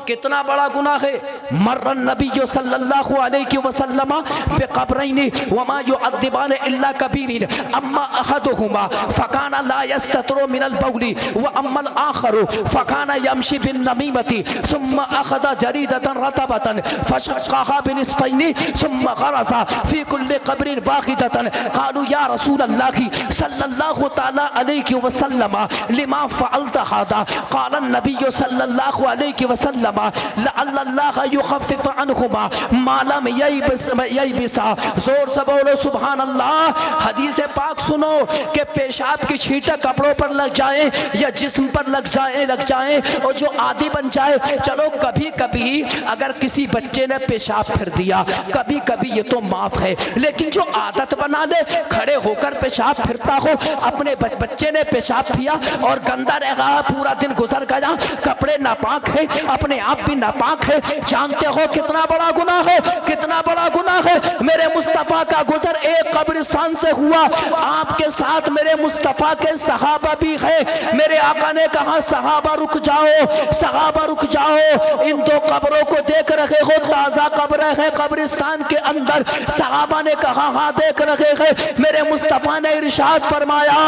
कितना बड़ा गुनाह है। मर्रन नबी सल्लल्लाहु अलैहि वसल्लम बिक़ब्रैनि वमा युअद्दिबान इल्ला कबीरिन अम्मा अहदुहुमा फकाना ला यस्ततरु मिनल बौली व अम्मल आखरु फकाना यमशी बिन नमीमति सुम्मा अखदा जरीदतन रतबतन फशक्काहा बिनिस्फैनि सुम्मा गरसा फी कुल्लि क़ब्रिन वाहिदतन। क़ालू या रसूल अल्लाह सल्लल्लाहु तआला अलैहि वसल्लम लिमा फ़अल्त हादा? क़ाल नबी सल्लल्लाहु अलैहि वसल्लम लअल्लाह युखफ्फिफ अन्हुमा मा लम ययबिसा। जोर से बोलो सुभान अल्लाह। हदीस पाक सुनो कि पेशाब की छींटे कपड़ों पर लग जाए या जिस्म पर लग जाए और जो आदि बन जाए। चलो कभी कभी अगर किसी बच्चे ने पेशाब फिर दिया, कभी कभी ये तो माफ है, लेकिन जो आदत बना ले खड़े होकर पेशाब फिरता हो, अपने बच्चे ने पेशाब किया और गंदा रह गया, पूरा दिन गुजर गया, कपड़े नापाक है, अपने आप भी नापाक है, जानते हो कितना बड़ा गुनाह है, कितना बड़ा गुनाह है। मेरे मुस्तफ़ा का गुजर एक कब्रिस्तान से हुआ, आपके साथ मेरे मुस्तफ़ा के सहाबा भी है। मेरे आका ने कहा सहाबा रुक जाओ, सहाबा रुक जाओ, इन दो कब्रों को देख रहे हो, ताज़ा कब्र है कब्रिस्तान के अंदर। सहाबा ने कहा हाँ देख रहे हैं। मेरे मुस्तफ़ा ने इरशाद फरमाया,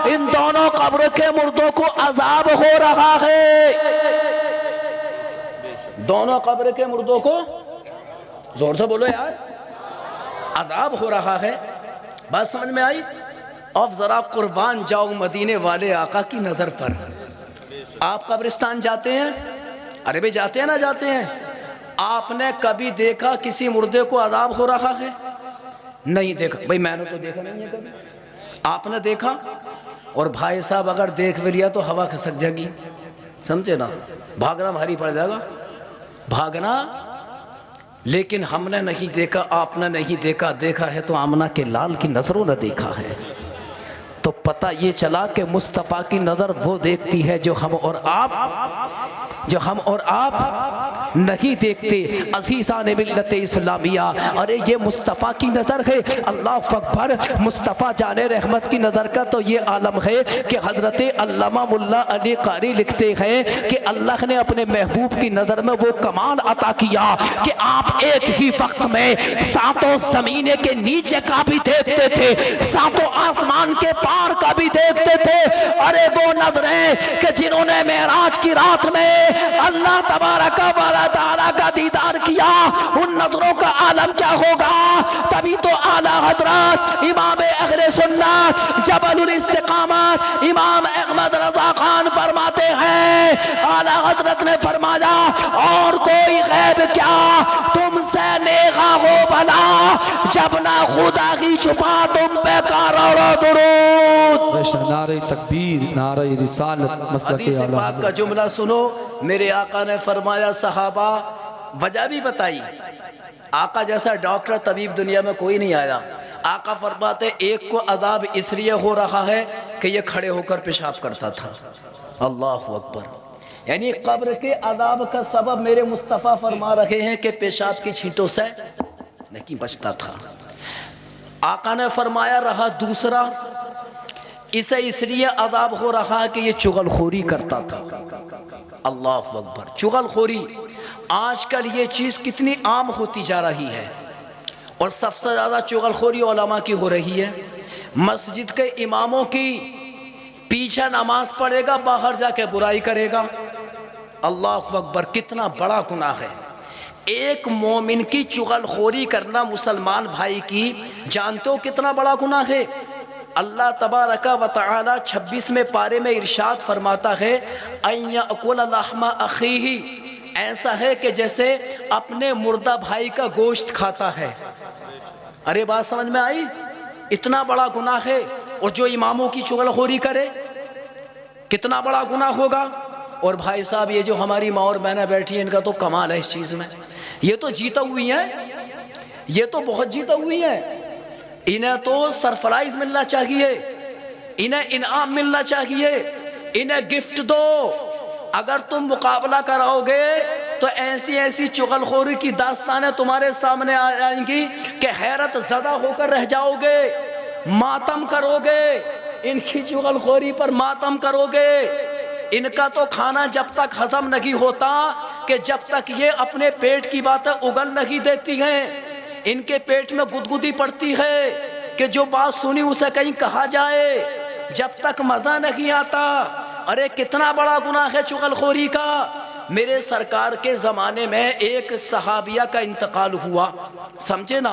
इन दोनों कब्र के मुर्दों को अजाब हो रहा है। दोनों कब्र के मुर्दों को, जोर से बोलो यार, अजाब हो रहा है। बात समझ में आई? अब जरा कुर्बान जाओ मदीने वाले आका की नजर पर। आप कब्रिस्तान जाते हैं? अरे भाई जाते हैं ना, जाते हैं। आपने कभी देखा किसी मुर्दे को अजाब हो रहा है? नहीं देखा। भाई मैंने तो देखा नहीं है कभी। आपने देखा? और भाई साहब अगर देख भी लिया तो हवा खसक जाएगी, समझे ना, भागना भारी पड़ जाएगा, भागना। लेकिन हमने नहीं देखा, आपने नहीं देखा, देखा है तो आमना के लाल की नजरों ने देखा है। तो पता ये चला कि मुस्तफ़ा की नज़र वो देखती है जो हम और आप नहीं देखते। अज़ीज़ान मिल्लत इस्लामिया, अरे ये मुस्तफ़ा की नज़र है। अल्लाह अकबर। मुस्तफ़ा जाने रहमत की नज़र का तो ये आलम है कि हज़रत अल्लामा मुल्ला अली कारी लिखते हैं कि अल्लाह ने अपने महबूब की नज़र में वो कमाल अता किया कि आप एक ही वक्त में सातों ज़मीने के नीचे का भी देखते थे, सातों आसमान के पार का भी देखते थे। अरे वो नजरें कि जिन्होंने मेराज की रात में अल्लाह तबारक व तआला का दीदार किया, उन नजरों का आलम क्या होगा। तभी तो आला हजरत इमाम अहले सुन्नत जबलुल इस्तिकामत इमाम अहमद रजा खान फरमाते हैं, आला हजरत ने फरमाया और कोई गैब क्या तुमसे नेगा हो भला, जब ना खुदा की छुपा तुम पे करोड़ों दुरूद। नारे तकबीर, नारे रिसालत, हदीस पाक का जुमला सुनो। मेरे आका ने फरमाया सहाबा, वजह भी बताई। आका जैसा डॉक्टर तबीब दुनिया में कोई नहीं आया। आका फरमाते एक को अजाब इसलिए हो रहा है कि ये खड़े होकर पेशाब करता था। अल्लाह अकबर। यानी कब्र के अजाब का सबब मेरे मुस्तफ़ा फरमा रहे हैं कि पेशाब की छींटों से नहीं बचता था। आका ने फरमाया रहा दूसरा, इसे इसलिए अजाब हो रहा है कि ये चुगलखोरी करता था। अल्लाह अकबर। चुगलखोरी आजकल ये चीज़ कितनी आम होती जा रही है। और सबसे ज़्यादा चुगलखोरी उलमा की हो रही है। मस्जिद के इमामों की पीछे नमाज पढ़ेगा, बाहर जाके बुराई करेगा। अल्लाह अकबर, कितना बड़ा गुनाह है। एक मोमिन की चुगलखोरी करना मुसलमान भाई की, जानते हो कितना बड़ा गुनाह है। अल्लाह तबारका व तआला 26वें पारे में इरशाद फरमाता है, अय्यकुल लहमा अखीही, ऐसा है कि जैसे अपने मुर्दा भाई का गोश्त खाता है। अरे बात समझ में आई? इतना बड़ा गुनाह है। और जो इमामों की चुगलखोरी करे, कितना बड़ा गुनाह होगा। और भाई साहब, ये जो हमारी माँ और बहनें बैठी हैं, इनका तो कमाल है इस चीज़ में। ये तो जीता हुई हैं, ये तो बहुत जीता हुई हैं। इन्हें तो सरप्राइज मिलना चाहिए, इन्हें इनाम मिलना चाहिए, इन्हें गिफ्ट दो। अगर तुम मुकाबला कराओगे तो ऐसी ऐसी चुगलखोरी की दास्तानें तुम्हारे सामने आ जाएंगी कि हैरत ज़दा होकर रह जाओगे, मातम करोगे, इनकी चुगलखोरी पर मातम करोगे। इनका तो खाना जब तक हजम नहीं होता कि जब तक ये अपने पेट की बातें उगल नहीं देती हैं। इनके पेट में गुदगुदी पड़ती है कि जो बात सुनी उसे कहीं कहा जाए, जब तक मज़ा नहीं आता। अरे कितना बड़ा गुनाह है चुगलखोरी का। मेरे सरकार के ज़माने में एक सहाबिया का इंतकाल हुआ, समझे ना।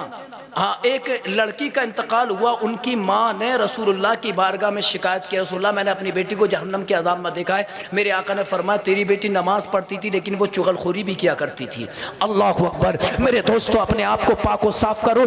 हाँ, एक लड़की का इंतकाल हुआ। उनकी माँ ने रसूलुल्लाह की बारगाह में शिकायत की, रसूलुल्लाह मैंने अपनी बेटी को जहन्नम के अज़ाब में देखा है। मेरे आका ने फरमाया, तेरी बेटी नमाज पढ़ती थी लेकिन वो चुगलखोरी भी किया करती थी। अल्लाह अकबर। मेरे दोस्तों, अपने आप को पाक व साफ करो।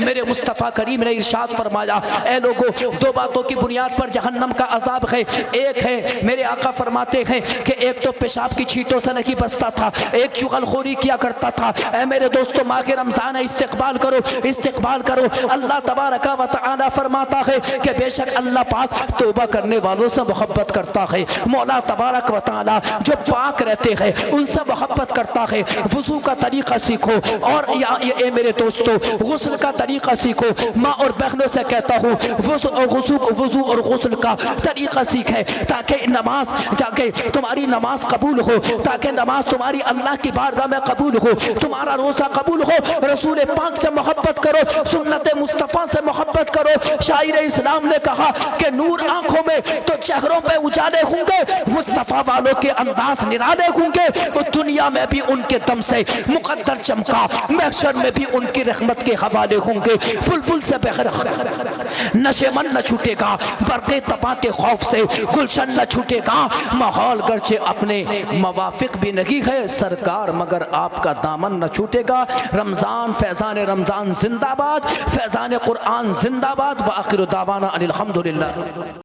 मेरे मुस्तफ़ा करीम ने इरशाद फरमाया, ए लोगों, दो बातों की बुनियाद पर जहन्नम का अज़ाब है। एक है, मेरे आका फरमाते हैं कि एक तो पेशाब की छींटों से नहीं बचता था, एक चुगलखोरी किया करता था। ए मेरे दोस्तों, माह के रमज़ान है, इस्तिक़बाल करो, इस्तिक़बाल करो। अल्लाह तबारक व तआला फरमाता है कि बेशक अल्लाह पाक तौबा करने वालों से मोहब्बत करता है। मौला तबारक व तआला जो पाक रहते हैं उनसे मोहब्बत करता है। वज़ू का तरीक़ा सीखो, और ये मेरे दोस्तों, गुस्ल का तरीक़ा सीखो। माँ और बहनों से कहता हूँ, वज़ू और गुस्ल का तरीक़ा सीखे, ताकि नमाज, ताकि तुम्हारी नमाज कबूल हो, ताकि नमाज तुम्हारी अल्लाह की बारगाह में कबूल हो, तुम्हारा रोज़ा कबूल हो। रसूल पाक से मोहब्बत करो, सुन्नत मुस्तफ़ा से मोहब्बत करो। शायर इस्लाम ने कहा कि नूर आंखों में तो चेहरों पे उजाले होंगे, मुस्तफ़ा वालों के अंदाज निराले होंगे। और दुनिया में भी उनके दम से मुकद्दर चमका, महशर में भी उनकी रहमत के हवाले होंगे। बुलबुल से बगैर नशेमन न छूटेगा, बरक़े तपा के खौफ से गुलशन न छूटेगा। माहौल गर्चे अपने मवाफिक भी नहीं है सरकार, मगर आपका दामन न छूटेगा। रमज़ान, फैज़ान रमज़ान जिंदाबाद, फैज़ान कुरान जिंदाबाद। व आखिर दावाना अनिल हम्दुलिल्लाह।